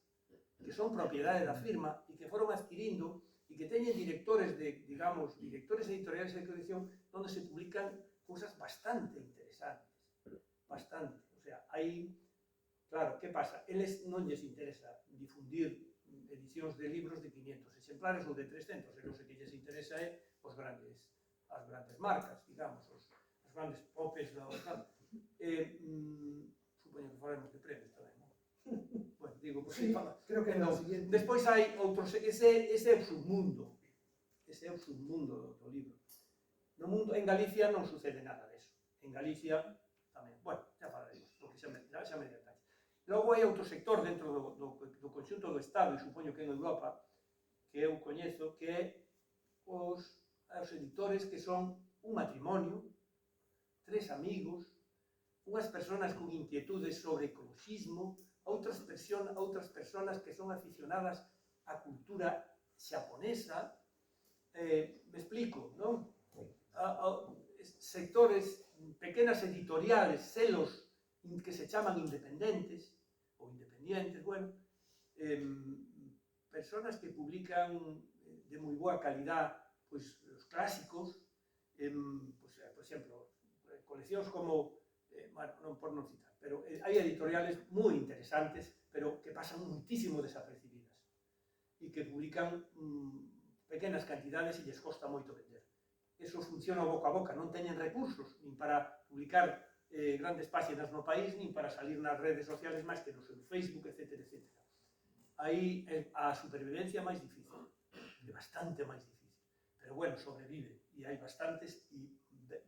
que son propiedade da firma e que foron adquirindo e que teñen directores editoriales de colección onde se publican cousas bastante interesantes, bastante. O sea, hai, claro, que pasa? Eles non lles interesa difundir edicións de libros de 500 exemplares ou de 300, e non sei que lles interesa é as grandes marcas, digamos, as grandes popes da tal. Supoño que falaremos de premios tamén, non? Bueno, digo, pues, sí, creo que no, siguiente. Despois hai outros, ese é o submundo, do libro. No mundo, en Galicia non sucede nada deso. En Galicia tamén, bueno, xa falaremos, porque xa me detalles. Logo hai outro sector dentro do conxunto do Estado, e supoño que en Europa, que eu coñezo, que é os editores que son un matrimonio, 3 amigos, unhas persoas con inquietudes sobre ecologismo, outras persoas que son aficionadas á cultura xaponesa, me explico, non? Sectores, pequenas editoriales, selos que se chaman independientes, ou independientes, bueno, persoas que publican de moi boa calidad, pois, os clásicos, pois, por exemplo, coleccións como, bueno, non por non citar, pero hai editoriales moi interesantes, pero que pasan muitísimo desapercibidas, e que publican pequenas cantidades e lles costa moito vender. Eso funciona boca a boca, non teñen recursos, nin para publicar grandes páxinas no país, nin para salir nas redes sociales máis que no seu Facebook, etc. aí a supervivencia é máis difícil, é bastante máis difícil, pero bueno, sobrevive, e hai bastantes, e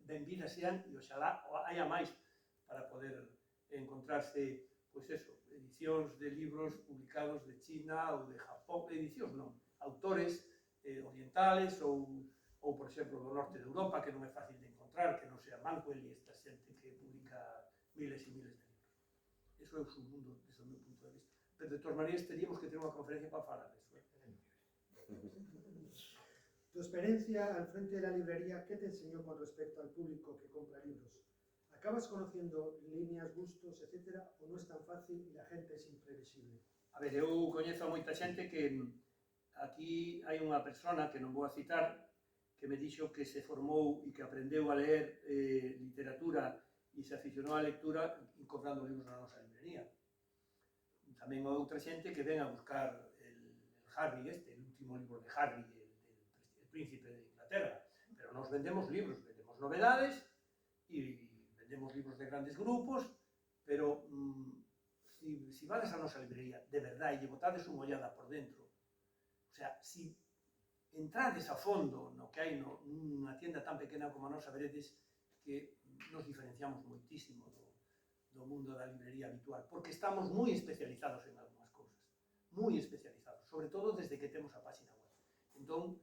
benvidas sean, e oxalá haya máis para poder encontrarse, pois eso, edicións de libros publicados de China ou de Japón, edicións non, autores orientales ou, por exemplo, do norte de Europa, que non é fácil de encontrar, que non sea Mancuel e esta xente que publica miles e miles de libros. Eso é o submundo, desde o meu punto de vista. Pero, de todas maneiras, teríamos que ter unha conferencia para falar disso. Tu experiencia al frente de la librería, ¿qué te enseñó con respecto al público que compra libros? ¿Acabas conociendo líneas, gustos, etcétera, o no es tan fácil y la gente es imprevisible? A ver, eu coñezo a moita xente que aquí hai unha persona que non vou a citar que me dixo que se formou e que aprendeu a ler literatura e se aficionou á lectura comprando libros na nosa librería. Tamén outra xente que ven a buscar el Harry el último libro de Harry, el príncipe de Inglaterra. Pero nos vendemos libros, vendemos novedades e vendemos libros de grandes grupos, pero si vades a nosa librería de verdade e lle botades unha ollada por dentro, o sea, si entrades a fondo no que hai nunha tienda tan pequena como a nosa, veredes que nos diferenciamos moitísimo do mundo da librería habitual, porque estamos moi especializados en algunhas cousas, moi especializados, sobre todo desde que temos a página web. Entón,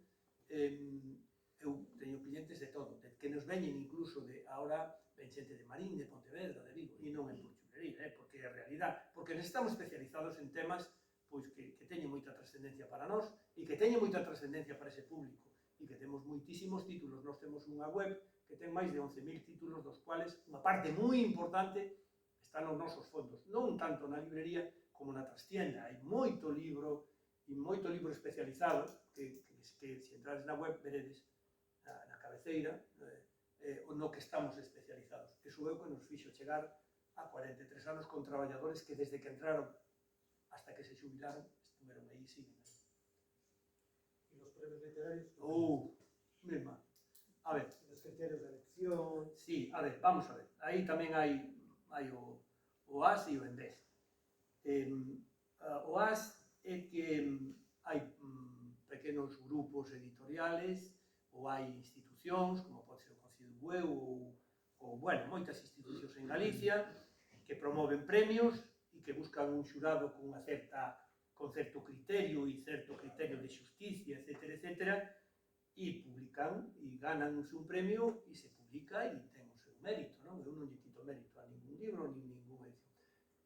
eu teño clientes de todo, que nos veñen incluso de, ahora, ven xente de Marín, de Pontevedra, de Vigo, e non é por chulería, porque é a realidade, porque estamos especializados en temas pois que teñen moita trascendencia para nós e que teñen moita trascendencia para ese público e que temos moitísimos títulos. Nós temos unha web que ten máis de 11.000 títulos, dos cuales unha parte moi importante está nos nosos fondos, non tanto na librería como na trastienda. Hai moito libro especializado que se entrades na web veredes na cabeceira no que estamos especializados. Eso é o que nos fixo chegar a 43 anos con traballadores que desde que entraron hasta que se xubilaron estuveron aí e siguen aí. ¿Y los premios literarios? Mesma. A ver. Los criterios de elección. Sí, a ver, vamos a ver. Aí tamén hai o AS e o ENDES. O AS é que hai pequenos grupos editoriales ou hai institucións, como pode ser o Concello de Bueu ou, bueno, moitas institucións en Galicia que promoven premios e que buscan un xurado con certo criterio e certo criterio de xusticia, etcétera, e publican e ganan un premio e se publica e ten o seu mérito, non? Eu non lle quito mérito a ningún libro, nin ninguna edición.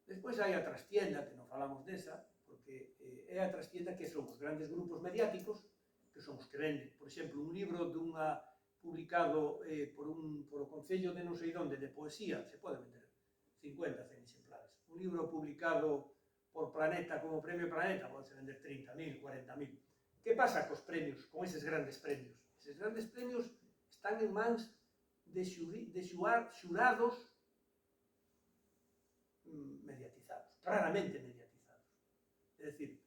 Despois hai a trastienda, que non falamos desa, porque é a trastienda que son os grandes grupos mediáticos, que son os que venden, por exemplo, un libro publicado por o Concello de non sei onde, de poesía, se pode vender 50, 100 exemplares. Un libro publicado por Planeta como Premio Planeta, pode vender 30.000, 40.000. Que pasa cos premios, con eses grandes premios? Eses grandes premios están en mans de xurados mediatizados, raramente mediatizados. É dicir,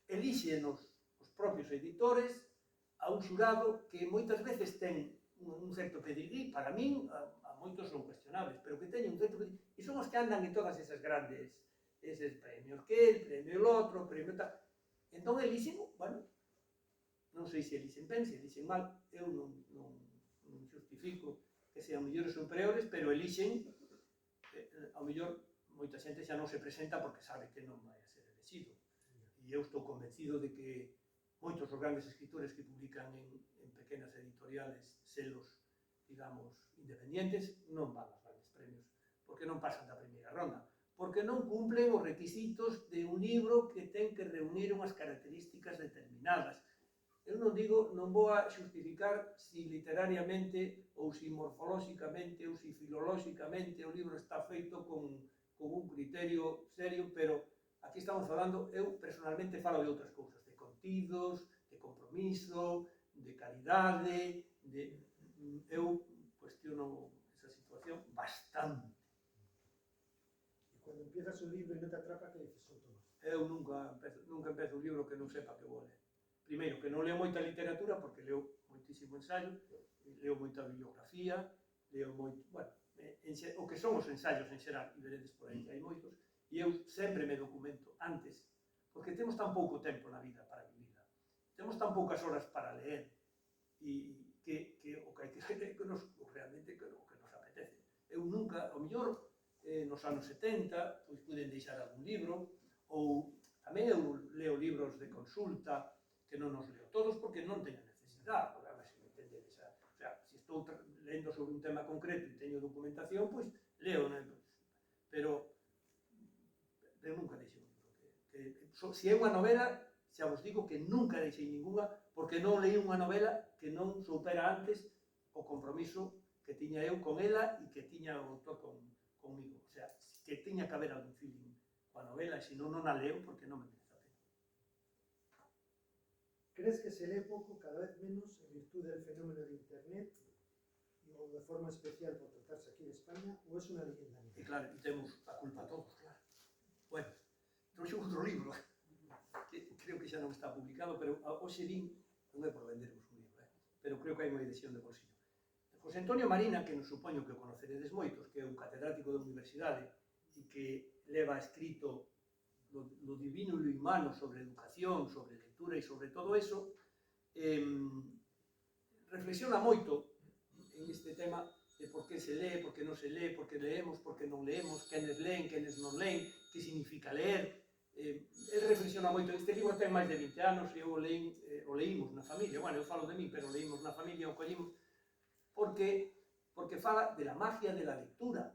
elíxenos os propios editores a un xurado que moitas veces ten un certo pedigrí, para min, a moitos son cuestionables, pero que teñen un certo pedigrí, e son os que andan en todas esas grandes, eses premios, que el premio el outro, o premio tal. Entón elixen, bueno, non sei se elixen ben, se elixen mal, eu non justifico que sean mellores ou peores, pero elixen, ao mellor, moita xente xa non se presenta porque sabe que non vai a ser elegido. E eu estou convencido de que moitos dos grandes escritores que publican en pequenas editoriales, selos, digamos, independientes, non van aos grandes premios, porque non pasan da primeira ronda, porque non cumplen os requisitos de un libro que ten que reunir unhas características determinadas. Eu non vou a xustificar si literariamente ou si morfolóxicamente ou si filolóxicamente o libro está feito con un criterio serio, pero aquí estamos falando, eu personalmente falo de outras cousas, de contidos, de compromiso, de calidade, eu cuestiono esa situación bastante. E cando empiezas un libro e non te atrapa, que dices, son Tomás? Eu nunca empezo un libro que non sepa que vou ler. Primeiro, que non leo moita literatura, porque leo moitísimo ensaio, leo moita bibliografía, leo moito, bueno, o que son os ensaios en xeral, e veredes por aí, hai moitos, e eu sempre me documento antes, porque temos tan pouco tempo na vida para vivir. Temos tan poucas horas para leer e que o que hai que ler realmente o que nos apetece. Eu nunca, ao mellor, nos anos 70, pois puden deixar algún libro, ou tamén eu leo libros de consulta, que non os leo todos porque non teño necesidade, porque a ver se me entendedes. O sea, se estou lendo sobre un tema concreto e teño documentación, pois leo, pero eu nunca deixei un libro. Se é unha novela, xa vos digo que nunca deixei ninguna, porque non leí unha novela que non soupera antes o compromiso que tiña eu con ela e que tiña o autor comigo. O sea, que tiña que haber algún feeling coa novela, e se non a leo porque non me merece a pena. ¿Crees que se lee poco, cada vez menos, en virtud del fenómeno de Internet, o de forma especial por tratarse aquí de España, o es una leyenda negra? E claro, e temos a culpa todos, claro. Bueno, trouxe outro libro, que creo que xa non está publicado, pero hoxe vin, non é por vendermos un libro, pero creo que hai unha edición de bolsillo. José Antonio Marina, que nos supoño que o conoceredes moitos, que é un catedrático da universidade e que leva escrito lo divino e lo humano sobre educación, sobre lectura e sobre todo eso, reflexiona moito en este tema de por que se lee, por que non se lee, por que leemos, por que non leemos, quenes leen, quenes non leen, que significa ler. El reflexiona moito. Este libro ten máis de 20 anos e o leímos na familia. Bueno, eu falo de mí, pero leímos na familia, o collimos, porque fala de la magia de la lectura.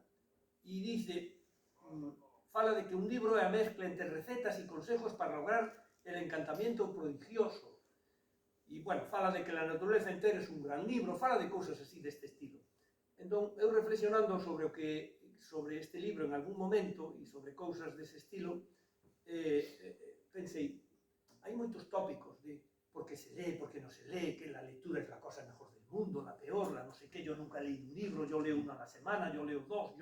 E dice, fala de que un libro é a mezcla entre recetas e consejos para lograr el encantamiento prodigioso. E, bueno, fala de que la naturaleza entera é un gran libro, fala de cousas así deste estilo. Entón, eu reflexionando sobre este libro en algún momento e sobre cousas dese estilo, pensei, hai moitos tópicos de por que se lee, por que non se lee, que la lectura é a cosa mejor del mundo, la peor, la non sei que, yo nunca leí un libro, yo leo unha na semana, yo leo dos,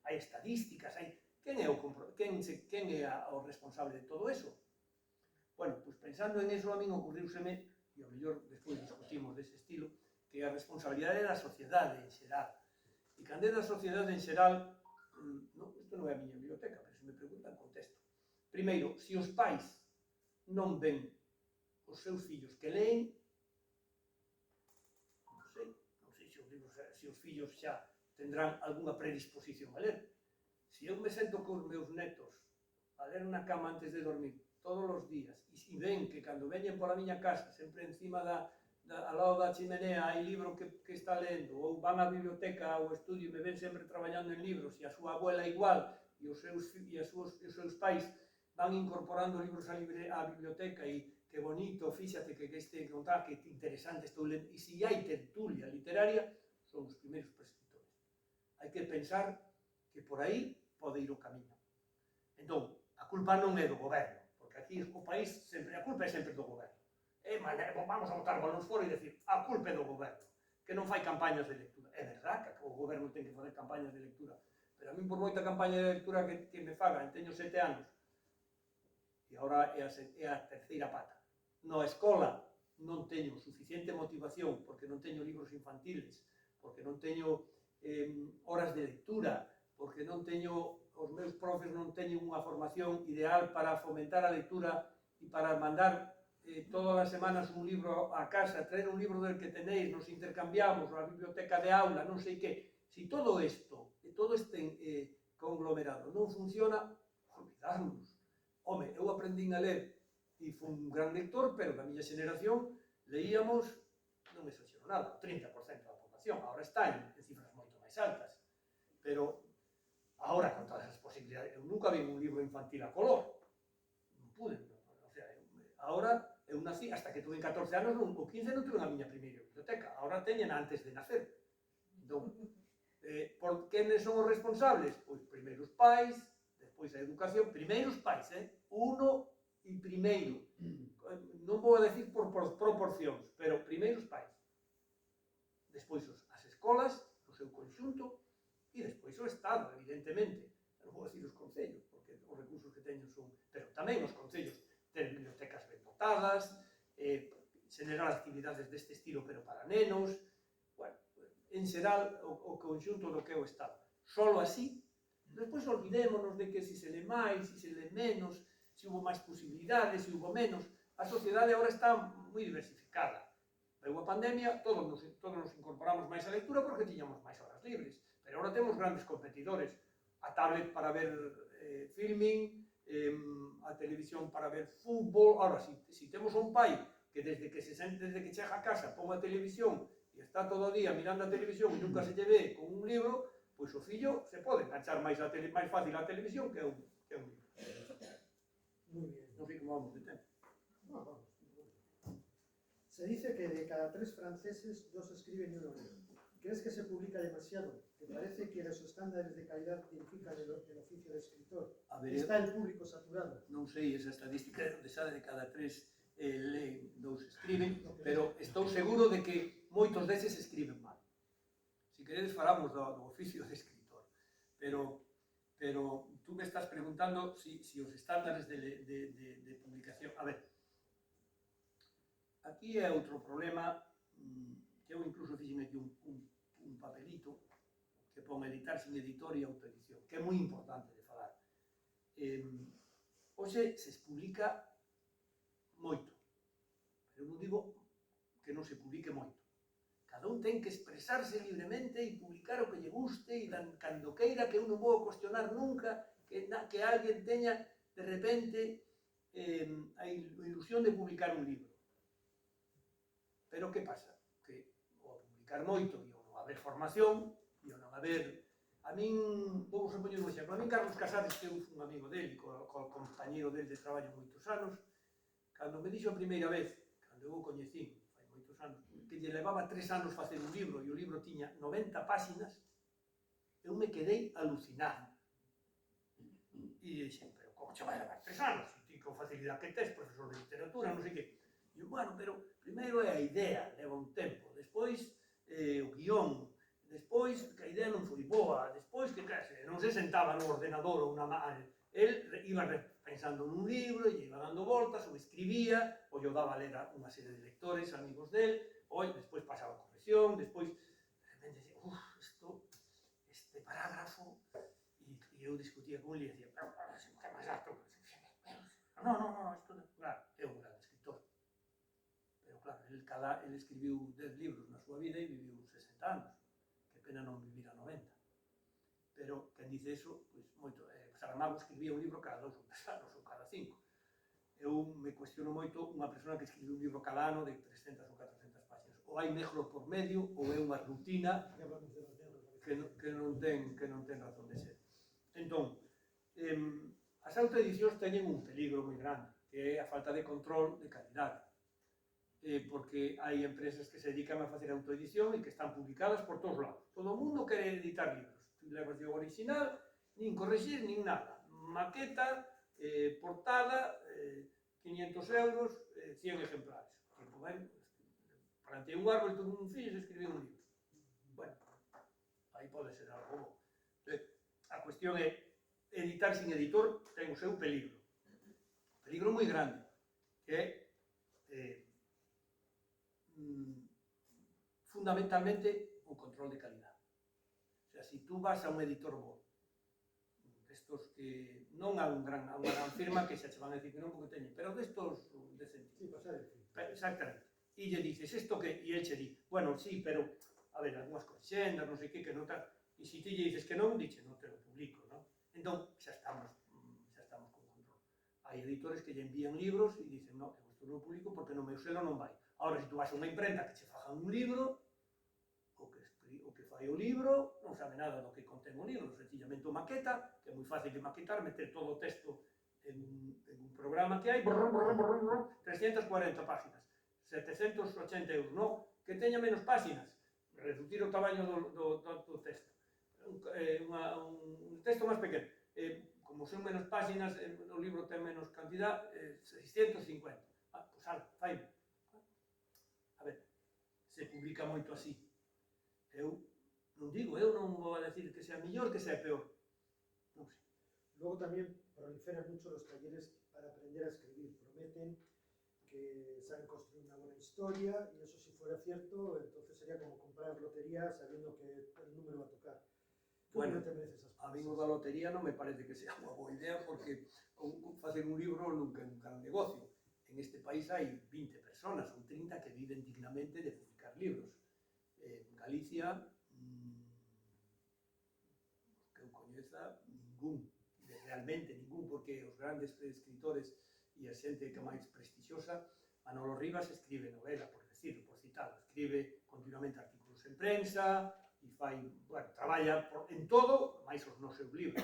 hai estadísticas, hai... Quen é o responsable de todo eso? Bueno, pois pensando en eso, a min ocurriuseme, e ao mellor despois discutimos dese estilo, que a responsabilidade da sociedade en xeral. E cando é da sociedade en xeral, isto non é a miña biblioteca, pero se me preguntan, contesto. Primeiro, se os pais non ven os seus fillos que leen, non sei se os fillos xa tendrán algunha predisposición a ler. Se eu me sento cos meus netos a ler na cama antes de dormir todos os días, e se ven que cando veñen pola miña casa, sempre encima ao lado da chimenea hai libro que está lendo, ou van á biblioteca, ao estudio, e me ven sempre traballando en libros, e a súa abuela igual, e os seus pais van incorporando libros á biblioteca, e que bonito, fíxate que este contar, que interesante estou lendo, e se hai tertulia literaria, son os primeiros prescriptores. Hai que pensar que por aí pode ir o camiño. Entón, a culpa non é do goberno, porque aquí o país a culpa é sempre do goberno. Vamos a botar balóns fora e decir, a culpa é do goberno, que non fai campañas de lectura. É verdad que o goberno ten que fazer campañas de lectura, pero a min por moita campaña de lectura que me fagan, teño 7 anos, e agora é a terceira pata. Na escola non teño suficiente motivación, porque non teño libros infantiles, porque non teño horas de lectura, porque non teño, os meus profes non teñen unha formación ideal para fomentar a lectura e para mandar todas as semanas un libro a casa, traer un libro del que tenéis, nos intercambiamos, a biblioteca de aula, non sei que. Se todo isto, todo este conglomerado non funciona, olvidarnos. Home, eu aprendín a ler e fui un gran lector, pero da miña xeneración leíamos, non exagero nada, 30% da población, agora está en cifras moito máis altas, pero agora con todas as posibilidades, eu nunca vi un libro infantil a color, non pude, o sea, agora eu nací, hasta que tuve 14 anos, ou 15 non tuve a miña primeira biblioteca, agora teñen antes de nacer. Entón, por quenes son os responsables? Pois primeiro os pais, despois a educación, primeiro os pais, uno e primeiro, non vou a decir por proporcións, pero primeiro os pais, despois as escolas, o seu conxunto, e despois o Estado, evidentemente, non vou a decir os concellos, porque os recursos que teñen son, pero tamén os concellos ten bibliotecas ben dotadas, generar actividades deste estilo, pero para nenos, bueno, en xeral, o conxunto do que é o Estado. Solo así, despois olvidémonos de que se le máis, se le menos, si hubo máis posibilidades, si hubo menos. A sociedade agora está moi diversificada. Veu a pandemia, todos nos incorporamos máis á lectura porque tiñamos máis horas libres. Pero agora temos grandes competidores. A tablet para ver filming, a televisión para ver fútbol. Ahora, si temos un pai que desde que chega a casa pon a televisión e está todo o día mirando a televisión e nunca se lle ve con un libro, pois o fillo se pode enganchar máis fácil a televisión que un libro. Muy bien. Non sei como vamos de tempo. No, vamos. Se dice que de cada 3 franceses, 2 escriben y 1 lee. ¿Crees que se publica demasiado? ¿Te parece que los estándares de calidad dignifican el oficio de escritor? A ver, ¿Está el público saturado? Non sei esa estadística de onde sabe de cada 3 leen, 2 escriben, pero estou seguro de que moitos deses escriben mal. Si queredes falamos do oficio de escritor, pero tú me estás preguntando si os estándares de publicación... A ver, aquí é outro problema que eu incluso fixen aquí un papelito que pon editar sin editor e autoedición, que é moi importante de falar. Hoxe se publica moito, pero non digo que non se publique moito. Cada un ten que expresarse libremente e publicar o que lle guste e cando queira, que eu non vou cuestionar nunca que alguén teña de repente a ilusión de publicar un libro. Pero que pasa? Que ao publicar moito e ao non haber formación, e ao non haber... A min, vou poñer un exemplo, a min Carlos Casares, que eu fui un amigo dele, co compañeiro dele de traballo moitos anos, cando me dixo a primeira vez, cando eu o coñecín, fai moitos anos, que lle levaba 3 anos facer un libro, e o libro tiña 90 páxinas, eu me quedei alucinado. E dixen, pero como che vai levar 3 anos? E ti con facilidade que tes, profesor de literatura, non sei que... E bueno, pero primeiro é a idea, leva un tempo, despois o guión, despois que a idea non foi boa, despois que non se sentaba no ordenador ou na máquina, el iba pensando nun libro, e iba dando voltas, ou escribía, ou yo daba a ler a unha serie de lectores, amigos del, ou despois pasaba a corrección, despois, de repente, este parágrafo, e eu discutía con ele e dicía, pero, que máis alto, non, isto non, claro, é un gran escritor. Pero claro, ele escribiu 10 libros na súa vida e viviu 60 anos. Que pena non vivir a 90. Pero, quen dice eso, pois moito. Saramago escribía un libro cada 2 ou 3 anos, ou cada 5. Eu me cuestiono moito unha persona que escribe un libro cada ano de 300 ou 400 páxinas. Ou hai negro por medio, ou é unha rutina que non ten razón de ser. Entón, as autoedicións teñen un peligro moi grande, que é a falta de control de calidade. Porque hai empresas que se dedican a facer autoedición e que están publicadas por todos lados. Todo o mundo quere editar libros. Tú levas o original, nin corregir, nin nada. Maqueta, portada, 500 euros, 100 ejemplares. Plantei un árbol, tuve un fillo e escribí un libro. Bueno, aí pode ser algo bo. A cuestión é, editar sin editor ten o seu peligro. Peligro moi grande, que é fundamentalmente o control de calidad. O sea, si tú vas a un editor bo, destos que non a unha gran firma que xa che van a decir que non porque teñen, pero destos decentes. Sí, pasar el fin. Exactamente. E lle dices, isto que? E el che di, bueno, sí, pero, a ver, algunhas corxendas, non sei que non tal, e se ti lle dices que non, dixe, non te lo publico, non? Entón, xa estamos con control. Hai editores que lle envían libros e dicen, non, isto non publico porque no meu selo non vai. Ahora, se tú vas a unha imprenta que che fajan un libro, o que fai o libro non sabe nada do que contén o libro, sencillamente o maqueta, que é moi fácil de maquetar, meter todo o texto en un programa que hai, 340 páginas, 780 euros, non, que teña menos páginas, reducir o tamaño do texto, un texto máis pequeno, como son menos páginas, o libro ten menos cantidad, 650, pois fai. A ver, se publica moito así. Eu non digo, eu non vou a decir que sea mellor, que sea peor. Non sei. Luego también proliferan mucho los talleres para aprender a escribir. Prometen que saben construir una buena historia y eso si fuera cierto, entonces sería como comprar lotería sabiendo que el número va a tocar. Que Bueno, opinión te merece esas a mí promesas? o da lotería non me parece que sea unha boa idea porque facer un libro nunca é un gran negocio. En este país hai 20 personas ou 30 que viven dignamente de publicar libros. En Galicia, que eu coñeza, ningún, realmente ningún, porque os grandes escritores e a xente que máis prestixiosa, Manolo Rivas escribe novela, por decirlo, por citarlo, escribe continuamente artículos en prensa, e fai, bueno, traballa en todo, máis os nos seus libros.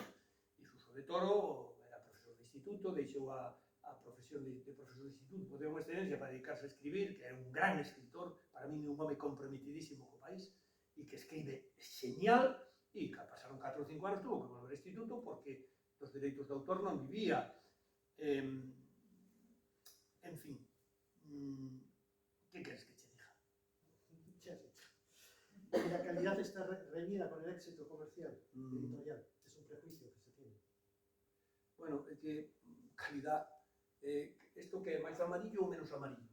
E Suso de Toro era profesor de instituto, deixou a profesión de profesor de instituto, porque unha excedencia para dedicarse a escribir, que é un gran escritor, para mí é un home comprometidísimo co país, e que escribe genial, e que pasaron 4 ou 5 anos tuvo que volver ao instituto porque dos dereitos de autor non vivía. En fin, que queres que che diga? Ya has dicho. Y la calidad está reñida con el éxito comercial, editorial. Es un prejuicio que se tiene. Bueno, é que calidad, isto que é máis amarillo ou menos amarillo?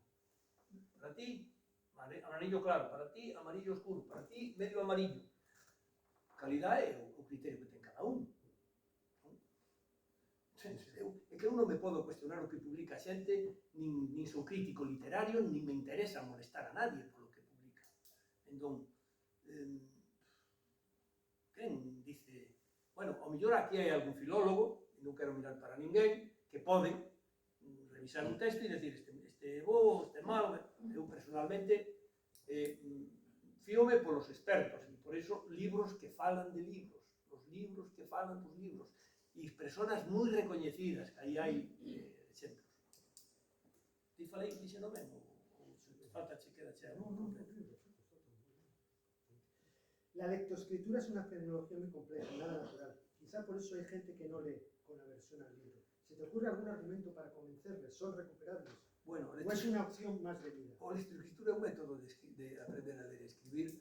Para ti, amarillo claro, para ti, amarillo oscuro, para ti, medio amarillo. Calidad é o criterio que ten cada un. É que eu non me podo cuestionar o que publica a xente, nin sou crítico literario, nin me interesa molestar a nadie polo que publica. Entón, quen dice, bueno, ao mellor aquí hai algún filólogo, e non quero mirar para ninguén, que pode revisar un texto e decir este é bo, este é malo. Eu personalmente fíome polos expertos, e por iso libros que falan de libros, os libros que falan dos libros, e personas moi recoñecidas, que aí hai exemplos. Ti falei, dixen o mesmo, ou falta che queda che algo? No, la lectoescritura es una tecnología muy compleja, nada natural. Quizá por eso hay gente que no lee con aversión al libro. ¿Se te ocurre algún argumento para convencerles? ¿Son recuperables? Bueno, ¿O es una opción más de vida? A lectoescritura é un método de aprender a ler e escribir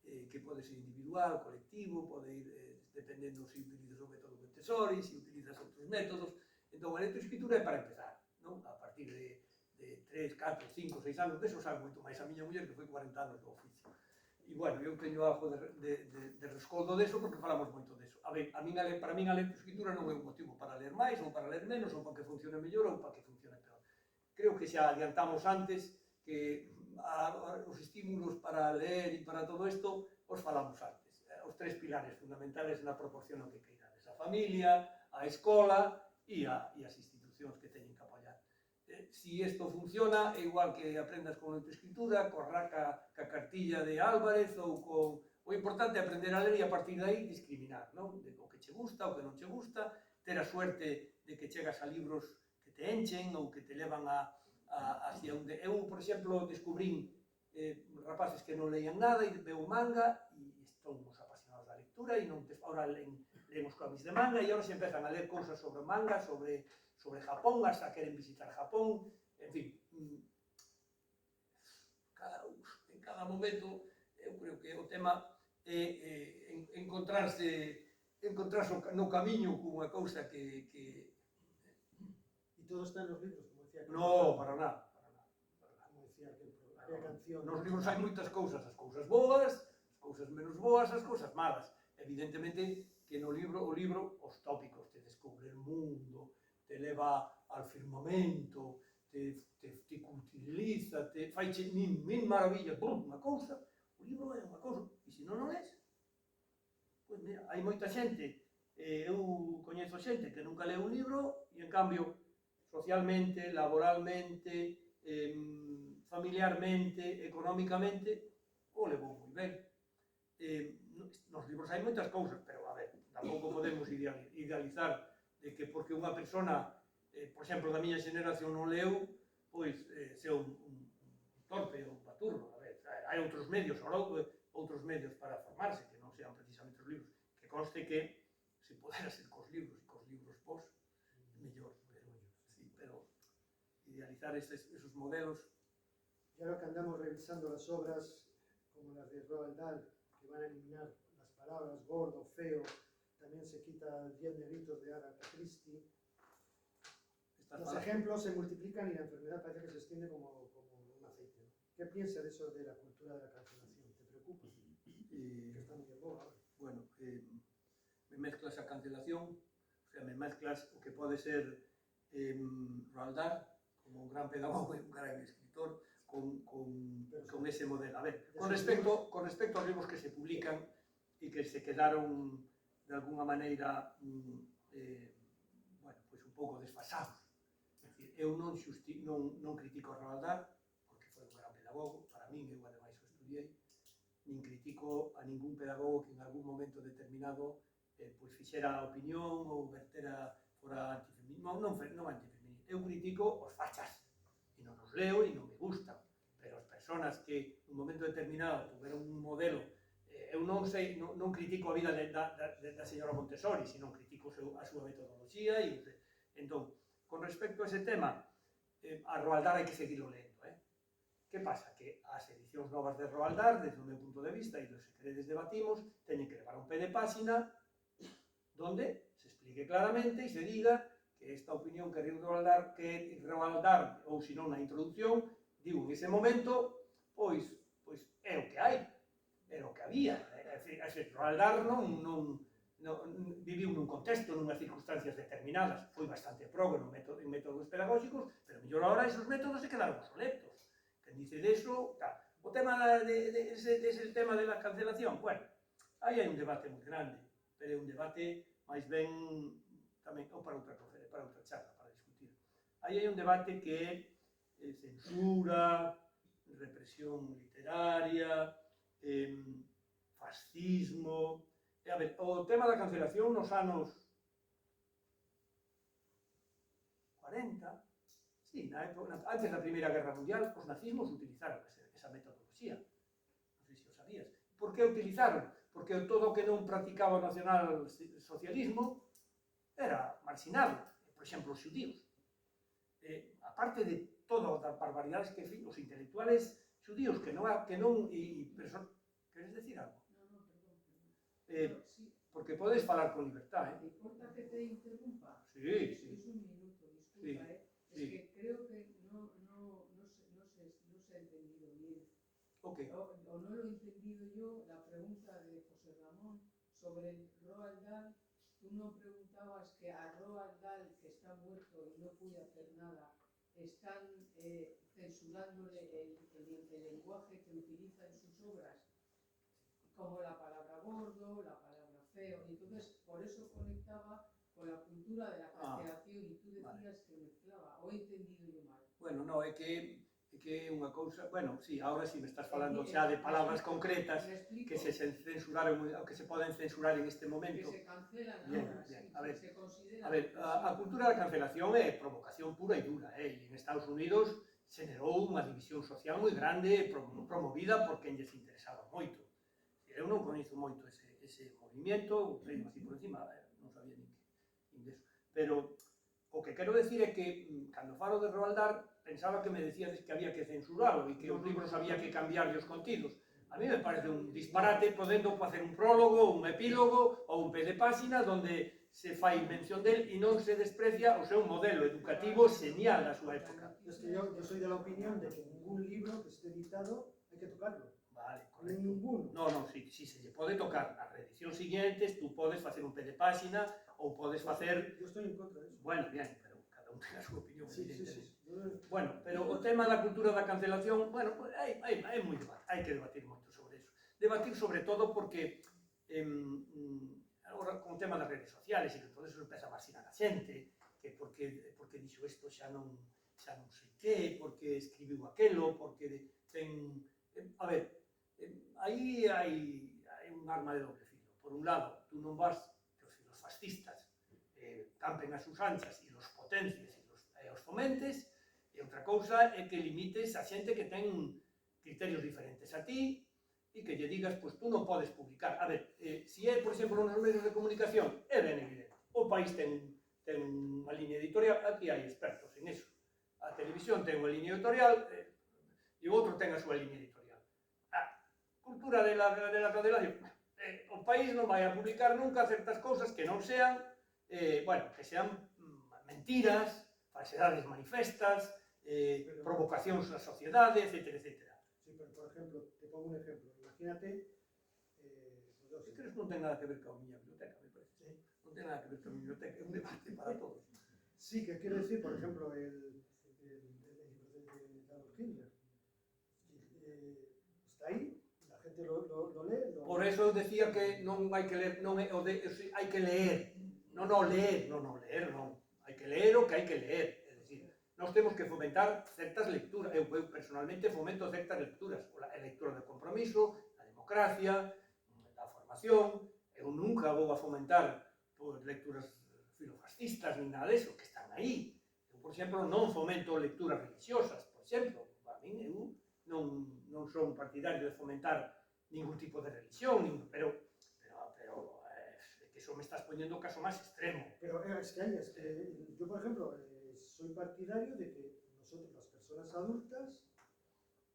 que pode ser individual, colectivo, pode ir dependendo se utilizas o método Montessori, se utilizas outros métodos. Entón, a lectoescritura é para empezar, non? A partir de 3, 4, 5, 6 anos, deso sabe moito máis a miña muller, que foi 40 anos do oficio. E, bueno, eu teño algo de rescoldo deso, porque falamos moito deso. A ver, para min a lectoescritura non é un motivo para ler máis, ou para ler menos, ou para que funcione mellor, ou para que funcione peor. Creo que xa adiantamos antes que os estímulos para ler e para todo isto os falamos antes. Os 3 pilares fundamentales na proporción ao que queirades. A familia, a escola e as institucións que teñen que apoiar. Si isto funciona, é igual que aprendas con lectoescritura, ca cartilla de Álvarez ou con... O importante é aprender a ler e a partir de aí discriminar, non? De o que che gusta, o que non che gusta, ter a suerte de que chegas a libros que te enchen ou que te levan hacia onde... Eu, por exemplo, descubrín rapaces que non leían nada e veo manga e estón uns apasionados da lectura e non ahora len os cómics de manga e ahora se empezan a ler cousas sobre manga, sobre Japón, hasta queren visitar Japón, en fin, en cada momento eu creo que o tema é encontrarse no camiño cunha cousa que... Y todo está en los libros, como decía. No, para nada. Como decía aquella canción. Nos libros hai moitas cousas, as cousas boas, as cousas menos boas, as cousas malas. Evidentemente que no libro, os tópicos, te descubre el mundo, te leva al firmamento, te cultiliza, te faiche mil maravillas, unha cousa, o libro é unha cousa, e se non o lees, pois mira, hai moita xente, eu coñezo xente que nunca leu un libro e en cambio socialmente, laboralmente, familiarmente, económicamente, o levou moi ben. Nos libros hai moitas cousas, pero a ver, tampouco podemos idealizar de que porque unha persona, por exemplo, da miña xeneración non leu, pois seu un torpe ou un paturro. A ver, hai outros medios para formarse, que non sean precisamente os libros. Que conste que se podera ser cos libros e cos libros vos, mellor. Pero idealizar esos modelos. Y ahora que andamos revisando las obras como las de Roald Dahl, que van a eliminar las palabras gordo, feo, también se quita 10 negritos de Agatha Christie. Los ejemplos se multiplican y la enfermedad parece que se extiende como un aceite, ¿no? ¿Qué piensas de eso de la cultura de la cancelación? ¿Te preocupa? Que está muy en boga ahora. Bueno, me mezclas a cancelación, o sea, me mezclas o que pode ser Roald Dahl, como un gran pedagogo e un gran escritor, con ese modelo. A ver, con respecto aos libros que se publican e que se quedaron de alguna maneira bueno, pois un pouco desfasados. É dicir, eu non critico a Roald Dahl, porque foi un gran pedagogo, para min, eu ademais o estudiei, nin critico a ningún pedagogo que en algún momento determinado pois fixera a opinión ou vertera fora antifeminismo, non antifeminismo. Eu critico os fachas, e non os leo e non me gustan, pero as persoas que nun momento determinado tuveron un modelo, eu non sei, non critico a vida da señora Montessori, sino critico a súa metodoloxía, e entón, con respecto a ese tema, a Roald Dahl hai que seguirlo lendo, Que pasa? Que as edicións novas de Roald Dahl, desde o meu punto de vista, e se queredes debatimos, teñen que levar un pé de páxina donde se explique claramente e se diga que esta opinión que Roald Dahl, ou se non na introducción, digo en ese momento, pois é o que hai, era o que había. Roald Dahl viviu nun contexto, nunhas circunstancias determinadas, foi bastante progre en métodos pedagóxicos, pero mellor ahora esos métodos se quedaron obsoletos. Quen dice deso, tal. O tema dese tema de la cancelación, bueno, aí hai un debate moi grande, pero é un debate máis ben tamén para outra charla, para discutir. Aí hai un debate que é censura, represión literaria, fascismo. A ver, o tema da cancelación nos anos 40, sí, antes da Primeira Guerra Mundial, os nazismos utilizaron esa metodoloxía. Non sei se o sabías. Por que utilizaron? Porque todo o que non practicaba o nacionalsocialismo era marxinado, por exemplo, os xudíos. Aparte de todas as barbaridades que os intelectuales xudíos que non queres decir algo? Porque podes falar con libertad, ¿Te importa que te interrumpa? Sí. Es un minuto, disculpa, Sí. Es que creo que no se ha entendido bien. Okay. O no lo he entendido yo, la pregunta de José Ramón sobre Roald Dahl. Tú no preguntabas que a Roald Dahl, que está muerto y no puede hacer nada, están censurándole el lenguaje que utiliza en sus obras, como la palabra gordo, la palabra feo, y entonces por eso conectaba con la cultura de la cancelación y tú decías que mezclaba, o he entendido yo mal. Bueno, no, é que é unha cousa, bueno, sí, ahora sí me estás falando xa de palabras concretas que se censuraron, ou que se poden censurar en este momento. Que se cancelan Bien, ahora, sí, se considera. A ver, a cultura da cancelación é provocación pura e dura, e en Estados Unidos generou unha división social moi grande, promovida por quen lles interesaba moito. Eu non coñezo moito ese movimiento, sei así por encima, non sabía nin deso. Pero o que quero decir é que, cando falo de Roald Dahl, pensaba que me decíades que había que censurarlo e que os libros había que cambiarlle os contidos. A mí me parece un disparate podendo facer un prólogo, un epílogo ou un pé de páxina onde se fai mención del e non se desprecia o seu modelo educativo genial da súa época. Es que yo soy de la opinión de que ningún libro que esté editado hay que tocarlo. Vale, correcto. Ninguno. No, si se lle pode tocar as reedicións siguientes, tú podes facer un pé de páxina ou podes facer... Yo estoy en contra de eso. Bueno, bien, pero cada un ten a súa opinión, evidentemente. Sí. Bueno, pero o tema da cultura da cancelación, bueno, hai moi debate, hai que debatir moito sobre eso. Debatir sobre todo porque agora con o tema das redes sociales e que todo eso empeza a vacinar a xente, que porque dixo isto xa non sei que, porque escribiu aquelo, porque ten... A ver, aí hai un arma de doble filo. Por un lado, tú non vas que os fascistas campen as sus anchas e los potencies e os fomentes, e outra cousa é que limites a xente que ten criterios diferentes a ti e que lle digas, pois tú non podes publicar. A ver, se é, por exemplo, nos medios de comunicación, é ben evidente. O país ten unha liña editorial, aquí hai expertos en eso. A televisión ten unha liña editorial e o outro ten a súa liña editorial. Cultura de la cancelación. O país non vai a publicar nunca certas cousas que non sean, bueno, que sean mentiras, falsedades manifestas, provocacións na sociedade, etc. Sí, pero por ejemplo, te pongo un ejemplo. Imagínate... Es que non ten nada que ver coa miña biblioteca, me parece. Sí, ten nada que ver con a biblioteca, é un debate para todos. Sí, que quiero decir, por ejemplo, el libro de Adolf Hitler. Está ahí, la gente lo lee. Por eso eu decía que non hai que ler, non é o de, hai que leer, non leer, non. Hai que ler o que hai que leer, é dicir, nós temos que fomentar certas lecturas, eu personalmente fomento certas lecturas, a lectura do compromiso, a democracia, a formación, eu nunca vou a fomentar lecturas filofascistas nin nada deso, que están aí. Eu, por exemplo, non fomento lecturas religiosas, por exemplo, a min eu non son partidario de fomentar ningún tipo de religión, pero que eso me estás poniendo o caso máis extremo. Pero es que yo, por ejemplo, soy partidario de que nosotros, las personas adultas,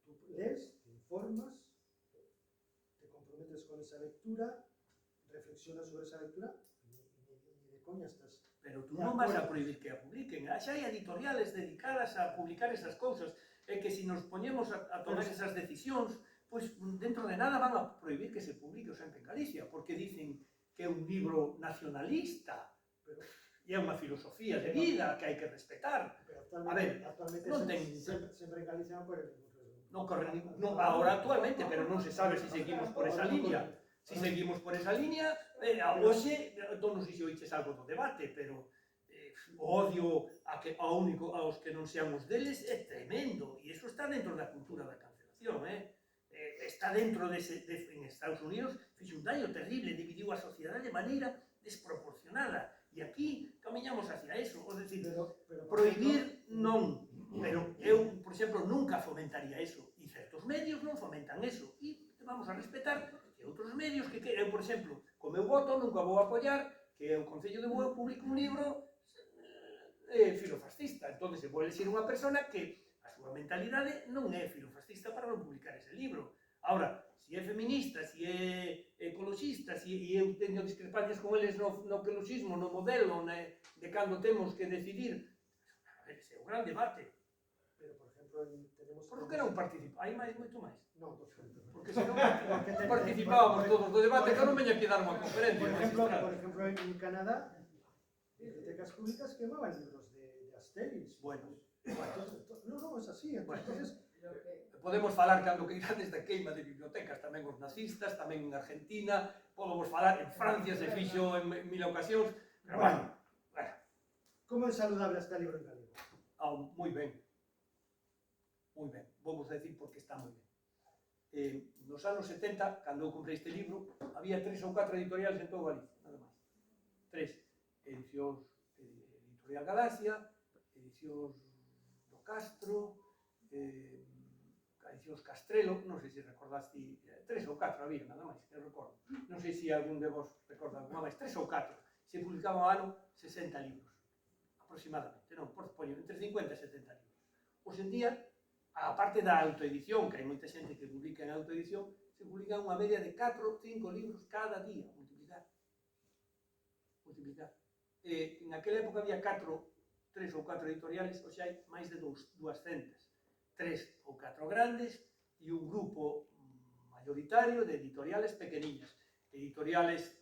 tú lees, te informas, te comprometes con esa lectura, reflexionas sobre esa lectura y de coña estás. Pero tú non vas a prohibir que a publiquen. Xa hai editoriales dedicadas a publicar esas cousas. É que se nos poñemos a tomar esas decisións, pois dentro de nada van a prohibir que se publique o Sempre en Galicia, porque dicen que é un libro nacionalista, pero e é unha filosofía de vida que hai que respetar. Pero actualmente non ten... Sempre en Galicia non corre ningún... Agora actualmente, pero non se sabe se seguimos por esa línea. Se seguimos por esa línea, hoxe, non sei se oíches algo do debate, pero o odio aos que non sean os deles é tremendo, e iso está dentro da cultura da cancelación, está dentro en Estados Unidos, fixe un daño terrible, dividiu a sociedade de maneira desproporcionada, e aquí camiñamos hacia eso, é dicir, prohibir non, pero eu, por exemplo, nunca fomentaría eso, e certos medios non fomentan eso, e vamos a respetar que outros medios que eu, por exemplo, co meu voto nunca vou apoiar que o Concello de Bueu publique un libro filofascista. Entón, se vou elexir unha persona que a súa mentalidade non é filofascista para non publicar ese libro. Ahora, se é feminista, se é ecoloxista, e eu teño discrepancias con eles no ecoloxismo, no modelo, de cando temos que decidir, ese é o gran debate. Pero, por exemplo, tenemos... Por que non participa? Hai moito máis. Non, porque se non participábamos todos do debate, que non veña aquí dar unha conferencia. Por exemplo, en Canadá, bibliotecas públicas quemaban libros de Asterix. Bueno, no, es así. Entonces, podemos falar cando que irá desde a queima de bibliotecas, tamén os nazistas, tamén en Argentina, podemos falar en Francia, se fixo en 1000 ocasións, pero bueno. Como é saludable este libro en galego? Moi ben. Moi ben. Vamos a decir porque está moi ben. Nos anos 70, cando eu comprei este libro, había 3 ou 4 editoriales en todo Galicia, nada máis. 3. Edicións Editorial Galaxia, Edicións do Castro, Edicións Castrelo, non sei se recordaste, 3 ou 4 había, nada máis, eu recordo. Non sei se algún de vos recorda alguna máis, 3 ou 4. Se publicaban ao ano 60 libros, aproximadamente, non, por poño, entre 50 e 70 libros. Hoxe en día, a parte da autoedición, que hai moita xente que publica en autoedición, se publican unha media de 4 ou 5 libros cada día, multiplicar. En aquela época había 3 ou 4 editoriales, hoxe hai máis de 200. 3 ou 4 grandes e un grupo mayoritario de editoriales pequeniñas. Editoriales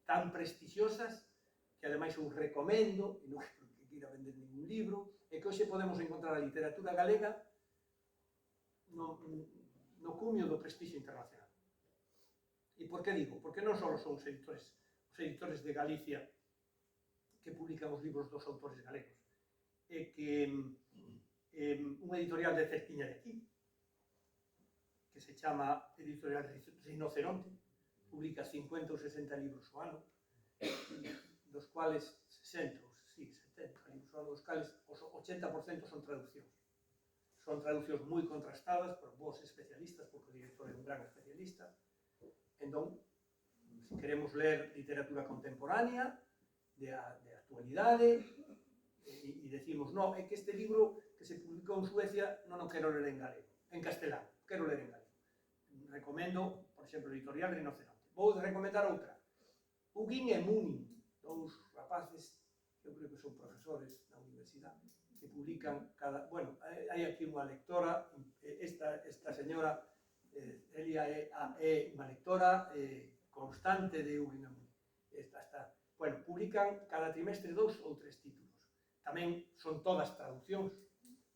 tan prestixiosas que ademais eu recomendo, e non que quira vender ningún libro, e que hoxe podemos encontrar a literatura galega no cumio do prestixio internacional. E por que digo? Porque non só son os editores de Galicia que publican os libros dos autores galegos, é que unha editorial de cerquiña de aquí, que se chama Editorial Rinoceronte, publica 50 ou 60 libros ao ano, dos cuales 70 libros ao ano, dos cuales os 80% son traduccións. Son traducións moi contrastadas por vos especialistas, porque o director é un gran especialista. Entón, se queremos ler literatura contemporánea, de actualidade, e decimos, no, é que este libro que se publicou en Suecia non o quero ler en galego, en castelán, quero ler en galego. Recomendo, por exemplo, Editorial Rinoceronte. Vou recomendar outra. Huguín e Munin, dous rapaces, eu creo que son profesores na universidade, que publican cada... Bueno, hai aquí unha lectora, esta señora, Elia é unha lectora constante de Huguín e Munin. Está bueno, publican cada trimestre 2 ou 3 títulos. Tamén son todas traduccións,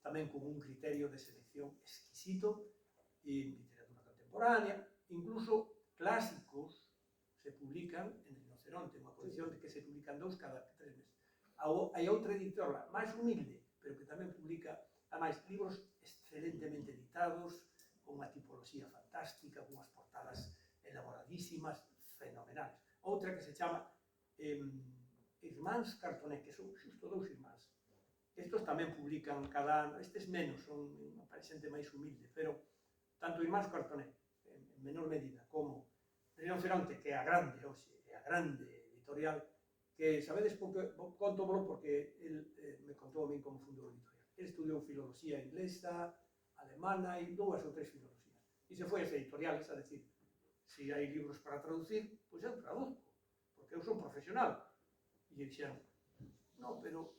tamén con un criterio de selección exquisito, en literatura contemporánea, incluso clásicos se publican en El Rinoceronte, unha colección de que se publican 2 cada 3 meses. Hai outra editora máis humilde, pero que tamén publica, ademais, libros excelentemente editados, con unha tipoloxía fantástica, con unhas portadas elaboradísimas, fenomenales. Outra que se chama Irmáns Cartoné, que son xusto 2 irmáns. Estos tamén publican cada ano, estes menos, son para xente máis humilde, pero tanto Irmáns Cartoné, en menor medida, como Rinoceronte, que é a grande, hoxe, é a grande editorial, que sabedes contómolo porque el me contou a min como fundou a editorial. El estudiou filoloxía inglesa, alemana e 2 ou 3 filoloxías. E se foi as editoriales a decir, se hai libros para traducir, pois eu traduzco, porque eu son profesional. E dixeron, no, pero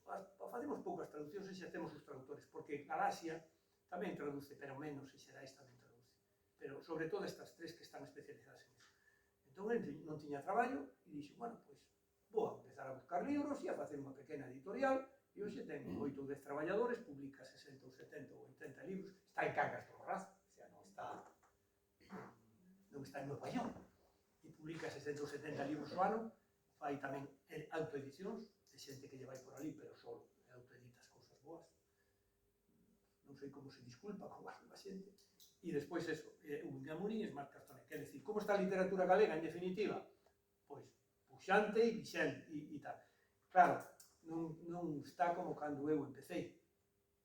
facemos poucas traduccións e xa temos os traductores, porque Galaxia tamén traduce, pero menos, e Xerais tamén traduce. Pero sobre todo estas 3 que están especializadas en iso. Entón, ele non tiña traballo e dixo, bueno, pois, vou a empezar a buscar libros e a facer unha pequena editorial, e hoxe ten 8 ou 10 traballadores, publica 60 ou 70 ou 80 libros, está en Cangas do Borrazo, o sea, non está en Nova York, e publica 60 ou 70 libros ao ano, fai tamén autoedicións, de xente que lle vai por ali, pero só autoeditas cousas boas, non sei como se disculpa con a xente, e despois eso, Unamunin e Irmáns Cartoné, quer decir, como está a literatura galega, en definitiva? Pois, puxante e vixente, e tal. Claro, non está como cando eu empecé,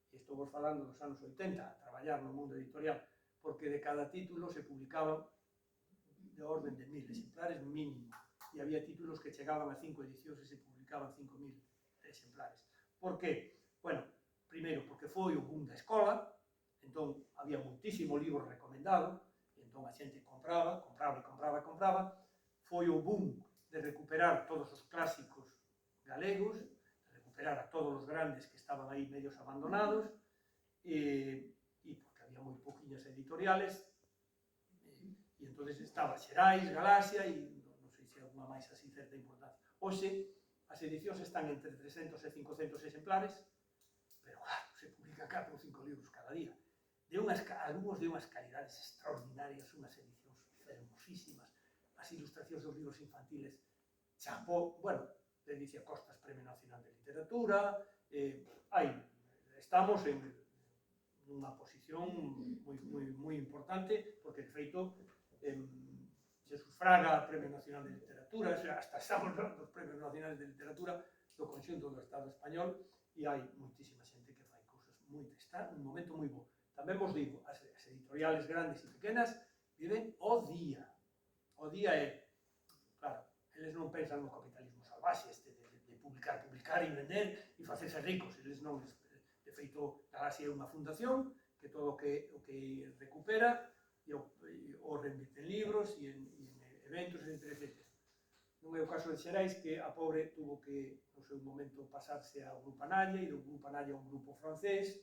e estou vos falando dos anos 80, a traballar no mundo editorial, porque de cada título se publicaban de orden de 1000 exemplares mínimo, e había títulos que chegaban a 5 edicións e se publicaban 5000 exemplares. Por que? Bueno, primeiro, porque foi o boom da escola, entón había moitísimo libro recomendado, e entón a xente compraba, foi o boom de recuperar todos os clásicos galegos, de recuperar a todos os grandes que estaban aí medios abandonados, e porque había moi poquinhas editoriales, e entón estaba Xerais, Galaxia, e non sei se alguna máis así certa importancia. Hoxe, as edicións están entre 300 e 500 exemplares, pero claro, se publican 4 ou 5 libros cada día. Algúns de unhas calidades extraordinarias, unhas edicións fermosísimas, as ilustracións dos libros infantiles, chapó, bueno, de Alicia Costas, Premio Nacional de Literatura, estamos en unha posición moi importante, porque de feito, Jesús Fraga, Premio Nacional de Literatura, hasta estamos nos Premios Nacionales de Literatura do conxunto do Estado español, e hai moitísima xente que fai cousas está un momento moi bo. Tamén vos digo, as editoriales grandes e pequenas viven o día. O día é, claro, eles non pensan no capitalismo salvaxe, de publicar e vender e facerse ricos. Eles non, de feito, Galaxia é unha fundación que todo o que recupera o reinverte en libros e en eventos, etc. Non é o caso de Xerais, que a pobre tuvo que, no seu momento, pasarse ao Grupo Analla, e do Grupo Analla a un grupo francés,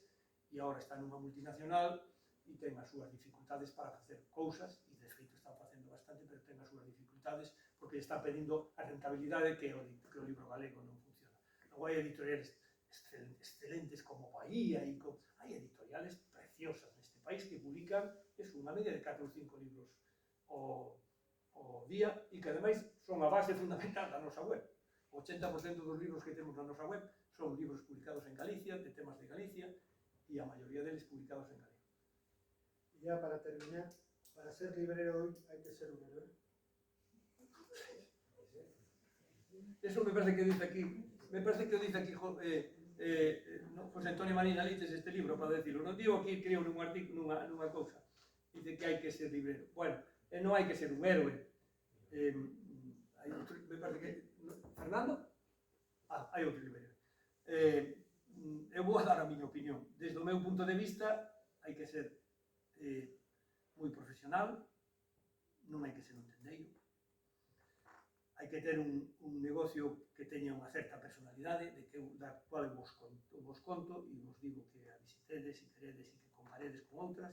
e agora está nunha multinacional e ten as súas dificultades para facer cousas, e de feito está facendo bastante, pero ten as súas dificultades porque está pedindo a rentabilidade que o libro galego non funciona. Logo hai editoriales excelentes como Bahía, e hai editoriales preciosas neste país que publican unha media de 4 ou 5 libros ao día, e que ademais son a base fundamental da nosa web. O 80% dos libros que temos na nosa web son libros publicados en Galicia, de temas de Galicia, e a maioría deles publicados en galego. Y ya para terminar, para ser librero hoy hay que ser un héroe. Eso me parece que dice aquí, José Antonio Marín Alites, este libro, para decirlo. Non digo aquí, creo, nunha cousa. Dice que hai que ser librero. Bueno, non hai que ser un héroe. Me parece que... Fernando? Hai outro librero. Eu vou a dar a miña opinión. Desde o meu punto de vista, hai que ser moi profesional, non hai que ser un tendeiro, hai que ter un negocio que teña unha certa personalidade, da cual vos conto e vos digo que a visitedes, se queredes, e que comparedes con outras,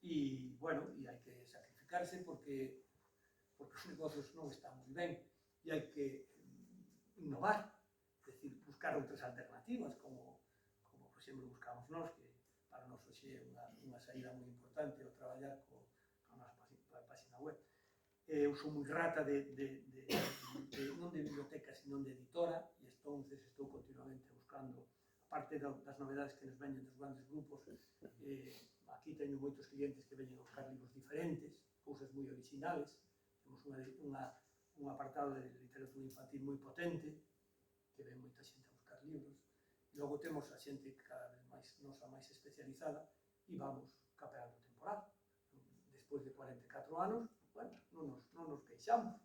e, bueno, hai que sacrificarse porque os negocios non están moi ben, e hai que innovar, é dicir, buscar outras alternativas, como por exemplo, buscamos nós, que para nós hoxe é unha saída moi importante o traballar a nosa página web. Eu sou moi rata non de biblioteca, sino de editora, e entonces estou continuamente buscando, aparte das novedades que nos veñen dos grandes grupos, aquí teño moitos clientes que veñen a buscar libros diferentes, cousas moi originales, temos un apartado de literatura infantil moi potente, que ven moita xente a buscar libros, e logo temos a xente cada vez máis nosa máis especializada, e vamos capeando temporada. Despois de 44 anos, bueno, non nos queixamos.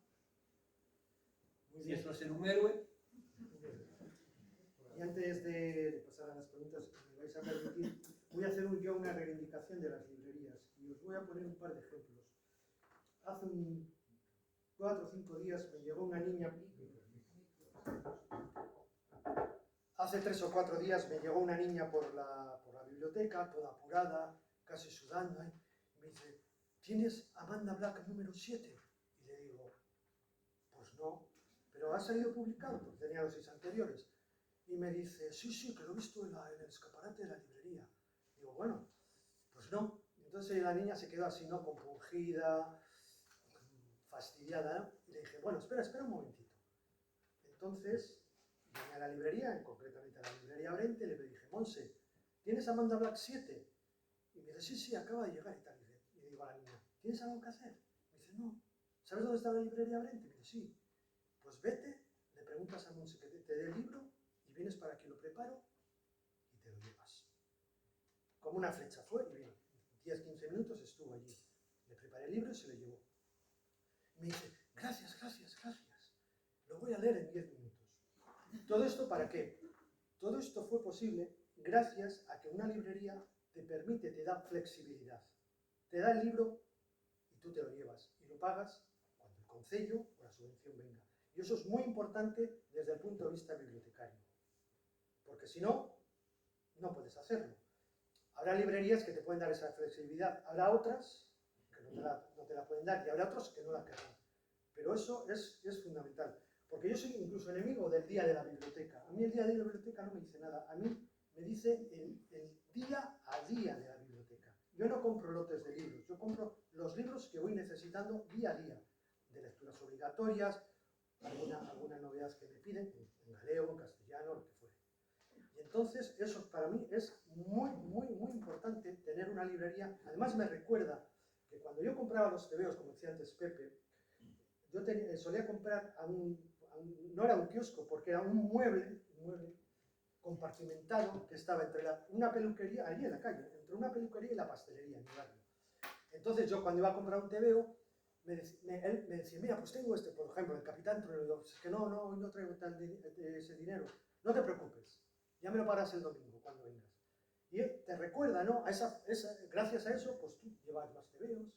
Muy Si bien. eso é ser un héroe. Y antes de pasar a las preguntas, me vais a permitir, voy a hacer yo una reivindicación de las librerías y os voy a poner un par de ejemplos. Hace 4 o 5 días me llegó una niña. Hace 3 o 4 días me llegó una niña por la biblioteca, toda apurada, casi sudando, y me dice: ¿tienes Amanda Black número 7? Y le digo: pues no, pero ha salido publicado, porque tenía los 6 anteriores. Y me dice: sí, que lo he visto en el escaparate de la librería. Digo: bueno, pues no. Entonces la niña se quedó así, ¿no? Compungida, fastidiada, ¿no? Y le dije: bueno, espera un momentito. Entonces vine a la librería, concretamente a la librería Brente, y le dije: Monse, ¿tienes Amanda Black 7? Y me dice: sí, acaba de llegar y tal. Y le digo a la niña: ¿tienes algo que hacer? Me dice: no. ¿Sabes dónde está la librería Brente? Me dice: sí. Pues vete, le preguntas a Monse que te dé el libro, vienes para que lo preparo y te lo llevas. Como una flecha fue y vino. 10-15 minutos estuvo allí. Le preparé el libro y se lo llevó. Me dice: gracias. Lo voy a leer en 10 minutos. ¿Todo esto para qué? Todo esto fue posible gracias a que una librería te permite, te da flexibilidad. Te da el libro y tú te lo llevas y lo pagas cuando el concello o la subvención venga. Y eso es muy importante desde el punto de vista bibliotecario. Porque si no, no puedes hacerlo. Habrá librerías que te pueden dar esa flexibilidad, habrá otras que no te la pueden dar y habrá otros que no la querrán. Pero eso es fundamental. Porque yo soy incluso enemigo del día de la biblioteca. A mí el día de la biblioteca no me dice nada. A mí me dice el día a día de la biblioteca. Yo no compro lotes de libros. Yo compro los libros que voy necesitando día a día. De lecturas obligatorias, alguna novedad que me piden, en galego, en castellano, lo que fuere. Y entonces eso para mí es muy importante tener una librería. Además me recuerda que cuando yo compraba los tebeos, como decía antes Pepe, yo solía comprar no era un kiosco, porque era un mueble compartimentado que estaba entre una peluquería, allí en la calle, entre una peluquería y la pastelería en mi barrio. Entonces yo cuando iba a comprar un tebeo, él me decía: mira, pues tengo este, por ejemplo, el Capitán Trueno. Es que no traigo ese dinero. No te preocupes, ya me lo pagas el domingo cuando vengas. Y él te recuerda, ¿no? Gracias a eso, pues tú llevas más tebeos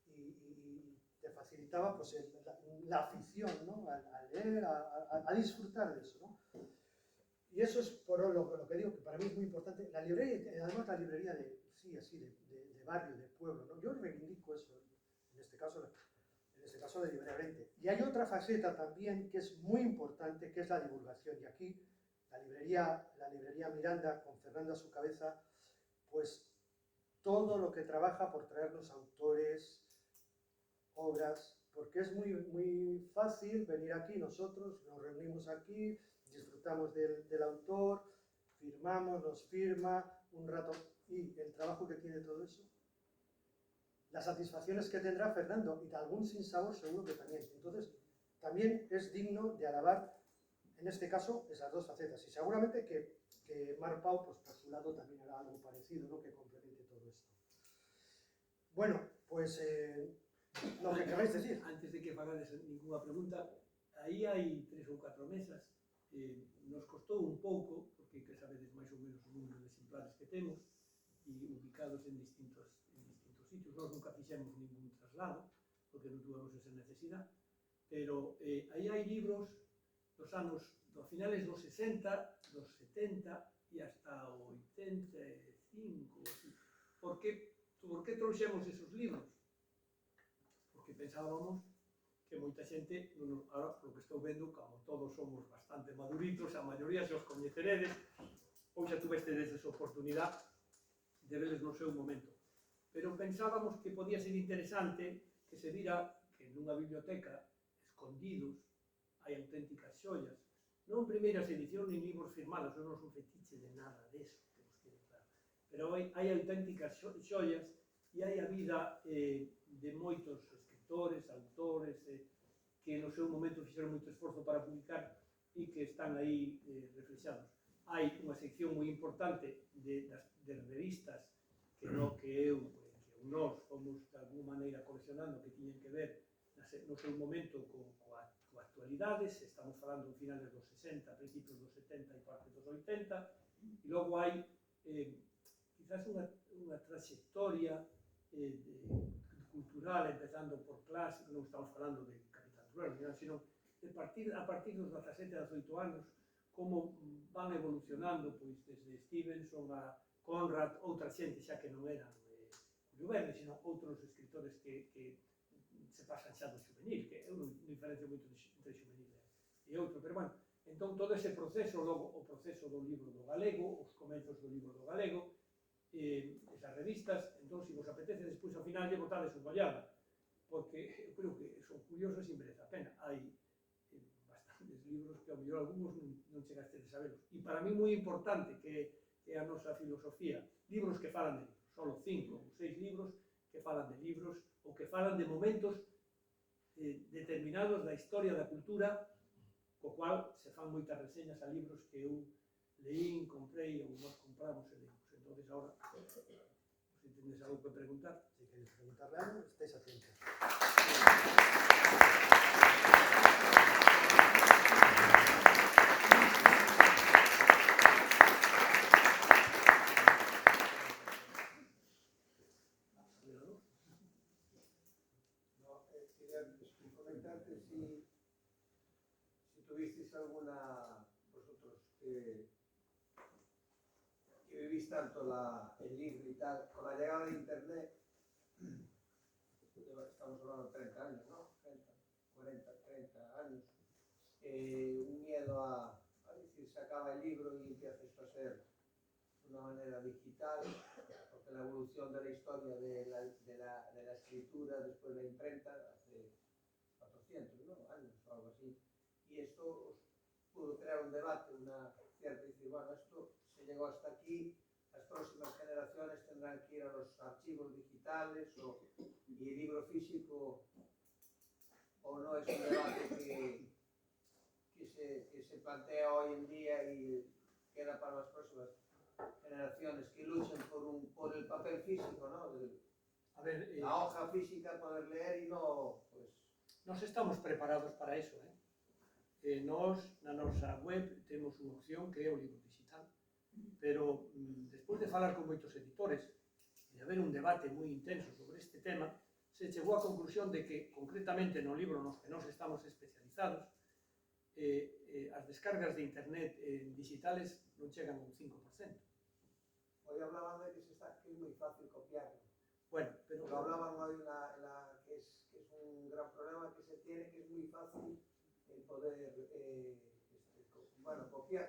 y te facilitaba pues la afición, ¿no? A leer, a disfrutar de eso, ¿no? Y eso es por lo que digo, que para mí es muy importante. La librería, además la librería de barrio, de pueblo, ¿no? Yo reivindico eso, en este caso de Librería Brente. Y hay otra faceta también que es muy importante, que es la divulgación. Y aquí la librería Miranda, con Fernando a su cabeza, pues todo lo que trabaja por traernos autores, obras, porque es muy fácil venir aquí, nosotros nos reunimos aquí, disfrutamos del autor, firmamos, nos firma un rato, y el trabajo que tiene todo eso, las satisfacciones que tendrá Fernando, y algún sinsabor seguro que también. Entonces, también es digno de alabar, en este caso, esas dos facetas. Y seguramente que Mar Pau, pues por su lado, también hará algo parecido, ¿no? Que complemente todo esto. Bueno, pues lo que queráis decir. Antes de que fagades ninguna pregunta, aí hai 3 ou 4 mesas. Nos costou un pouco, porque que sabedes máis ou menos o número de exemplares que temos, e ubicados en distintos sitios. Nós nunca fixemos ningún traslado, porque non tuvemos esa necesidade, pero aí hai libros dos anos, dos finales dos 60, dos 70 e hasta o 85, así. Por que trouxemos esos libros? Porque pensábamos que moita xente, ahora, polo que estou vendo, como todos somos bastante maduritos, a maioría se os coñeceredes, ou xa tuvestedes esa oportunidade de veles no seu momento. Pero pensábamos que podía ser interesante que se vira que nunha biblioteca, escondidos, hai auténticas xollas, non primeiras edicións nin libros firmados, eu non son fetiche de nada deso, temos que claro. Pero hai auténticas xollas e hai a vida de moitos escritores, autores, que no seu momento fixeron moito esforzo para publicar e que están aí reflexados. Hai unha sección moi importante de revistas que no que eu, que nós fomos de alguma maneira coleccionando que tiñen que ver no seu momento coa actualidades, estamos falando en finales dos 60, principios dos 70 e parte dos 80, e logo hai quizás unha trayectoria cultural, empezando por clásico, non estamos falando de Capitán Trueno, sino a partir dos 17 e 18 anos, como van evolucionando, pois, desde Stevenson a Conrad, outra xente xa que non eran Julio Verne, sino outros escritores que se pasan xa do juvenil, que eu non diferencio moito entre juvenil e outro, pero, bueno, entón todo ese proceso, logo o proceso do libro do galego, os comenzos do libro do galego, esas revistas, entón, se vos apetece, despois ao final lle botades unha ollada, porque eu creo que son curiosos e merece a pena. Hai bastantes libros que ao mellor algúns non chegastedes a veros. E para mí moi importante que é a nosa filosofía, libros que falan de libros, solo 5 ou 6 libros que falan de libros ou que falan de momentos determinados da historia da cultura, co cual se fan moitas reseñas a libros que eu leín, comprei ou nós compramos e leímos. Entón, agora, se tenéis algo que preguntar. Si queréis preguntarle algo, estáis atentos. Quería comentarte si tuvisteis alguna, vosotros que vivís tanto el libro y tal, con la llegada de internet, estamos hablando de 30 años, ¿no? 30 años, un miedo a decir, se acaba el libro y empieza esto a ser de una manera digital, porque la evolución de la historia de la escritura después de la imprenta hace 400 años o algo así, y esto pudo crear un debate, una cierta, decir, bueno, esto se llegó hasta aquí, las próximas generaciones tendrán que ir a los archivos digitales y el libro físico, o no es un debate que se plantea hoy en día y queda para las próximas generaciones que luchen por el papel físico, ¿no? A ver, la hoja física, poder leer y no, pues... Nós estamos preparados para eso, Nós, na nosa web, temos unha opción que é o libro digital, pero despois de falar con moitos editores e de haber un debate moi intenso sobre este tema, se chegou á conclusión de que, concretamente no libro nos que nós estamos especializados, as descargas de internet digitales non chegan a un 5%. Hoy hablaban de que es muy fácil copiarlo. Bueno, pero... Lo hablaban hoy que es un gran problema que se tiene, que es muy fácil poder copiar,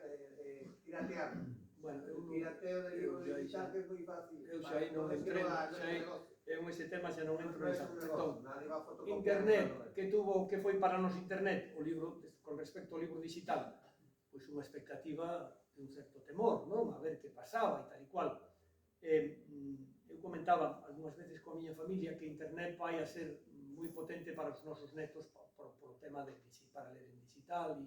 piratear. Bueno, el pirateo del libro digital que es muy fácil. Eu xa aí non entrei, eu ese tema xa non entro nesa. Entón, Nadie va a fotocopiar. internet, que foi para nos internet, o libro, con respecto ao libro digital, pois unha expectativa de un certo temor, non? A ver que pasaba e tal e cual. Eu comentaba algunhas veces coa miña familia que internet vai a ser moi potente para os nosos netos por o tema de para ler en digital,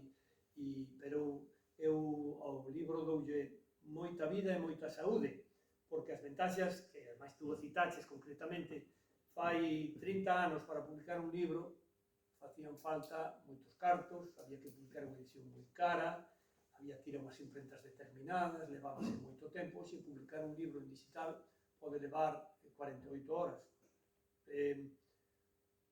pero eu ao libro doulle moita vida e moita saúde, porque as ventaxas, que ademais tú o citaches concretamente, fai 30 anos para publicar un libro, facían falta moitos cartos, había que publicar unha edición moi cara, había que ir a unhas imprentas determinadas, levábase moito tempo, se publicar un libro en digital pode levar 48 horas.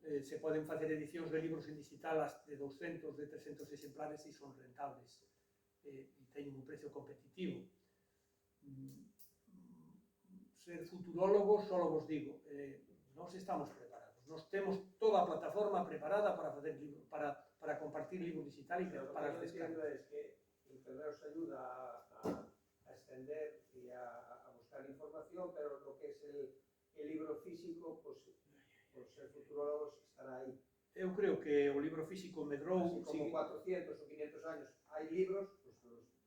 Se poden facer edicións de libros en digital de 200, de 300 exemplares e son rentables e teñen un precio competitivo. Ser futurólogo, só vos digo, nós estamos preparados. Nós temos toda a plataforma preparada para facer libro, para compartir libro digital e para as descargas. Es que Internet os ayuda a extender y a buscar información, pero lo que es el libro físico, pues por ser futurólogos, estará ahí. Eu creo que o libro físico medrou, Así como 400 o 500 años hai libros, pues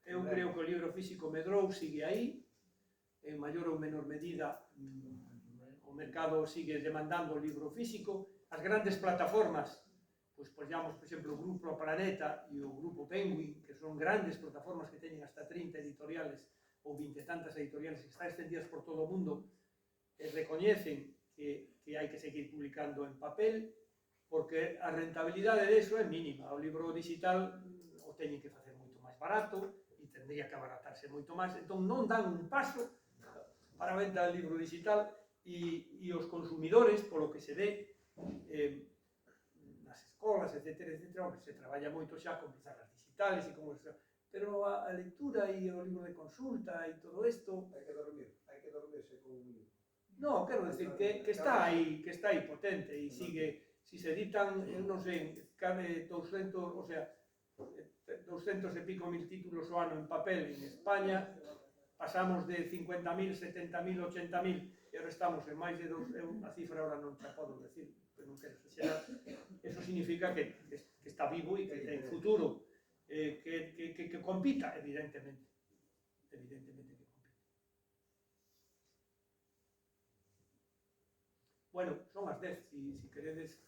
eu creo que o libro físico medrou, sigue aí, en maior ou menor medida o mercado sigue demandando o libro físico. As grandes plataformas, pois poñamos, por exemplo, o Grupo Planeta e o Grupo Penguin, que son grandes plataformas que teñen hasta 30 editoriales ou 20 e tantas editoriales que están extendidas por todo o mundo, recoñecen que hai que seguir publicando en papel, porque a rentabilidade deso é mínima. O libro digital o teñen que facer moito máis barato e tendría que abaratarse moito máis, entón non dan un paso para a venta del libro digital e os consumidores, polo que se ve nas escolas, etc., onde se traballa moito xa con pizarras digitales e como eso, pero a lectura e o libro de consulta e todo isto... Hai que dormirse con un libro. No, quero decir que está aí potente e sigue... Si se editan, non sei, cabe 200, o sea, 200 e pico mil títulos o ano en papel en España, pasamos de 50.000, 70.000, 80.000, e agora estamos en máis de 2, a cifra ahora non te podo decir, pero non quero exagerar. Eso significa que está vivo e que ten futuro, que compita, evidentemente que compita. Bueno, son as 10, si queredes,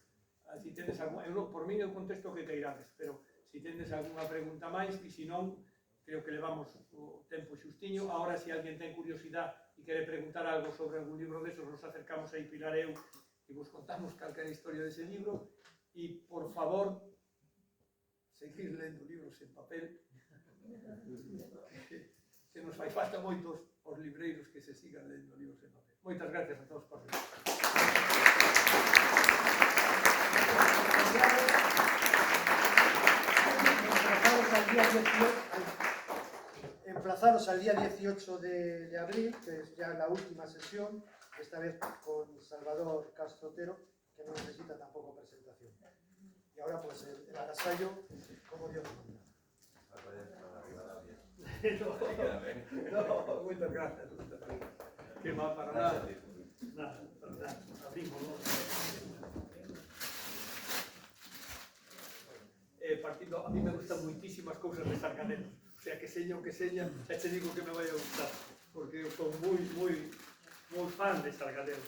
si tedes algún, por mí eu contesto que queirades, pero si tedes algunha pregunta máis, e se non, creo que levamos o tempo xustiño. Ahora, se alguén ten curiosidade e quere preguntar algo sobre algún libro desos, nos acercamos aí Pilar e eu e vos contamos calquera historia dese libro. E, por favor, seguir lendo libros en papel, que nos fai falta moitos os libreiros que se sigan lendo libros en papel. Moitas gracias a todos por ver. Emplazaros al día 18 de abril, que es ya la última sesión, esta vez con Salvador Castro Otero, que no necesita tampoco presentación. Y ahora pues el agasallo, como Dios manda. No, muchas gracias. Que más para nada. Nada, para nada. Abrimos, ¿no? Partindo, a mí me gustan muitísimas cousas de Sargadelos. O sea, que seña o que seña, xa te digo que me vai a gustar. Porque eu son moi fan de Sargadelos.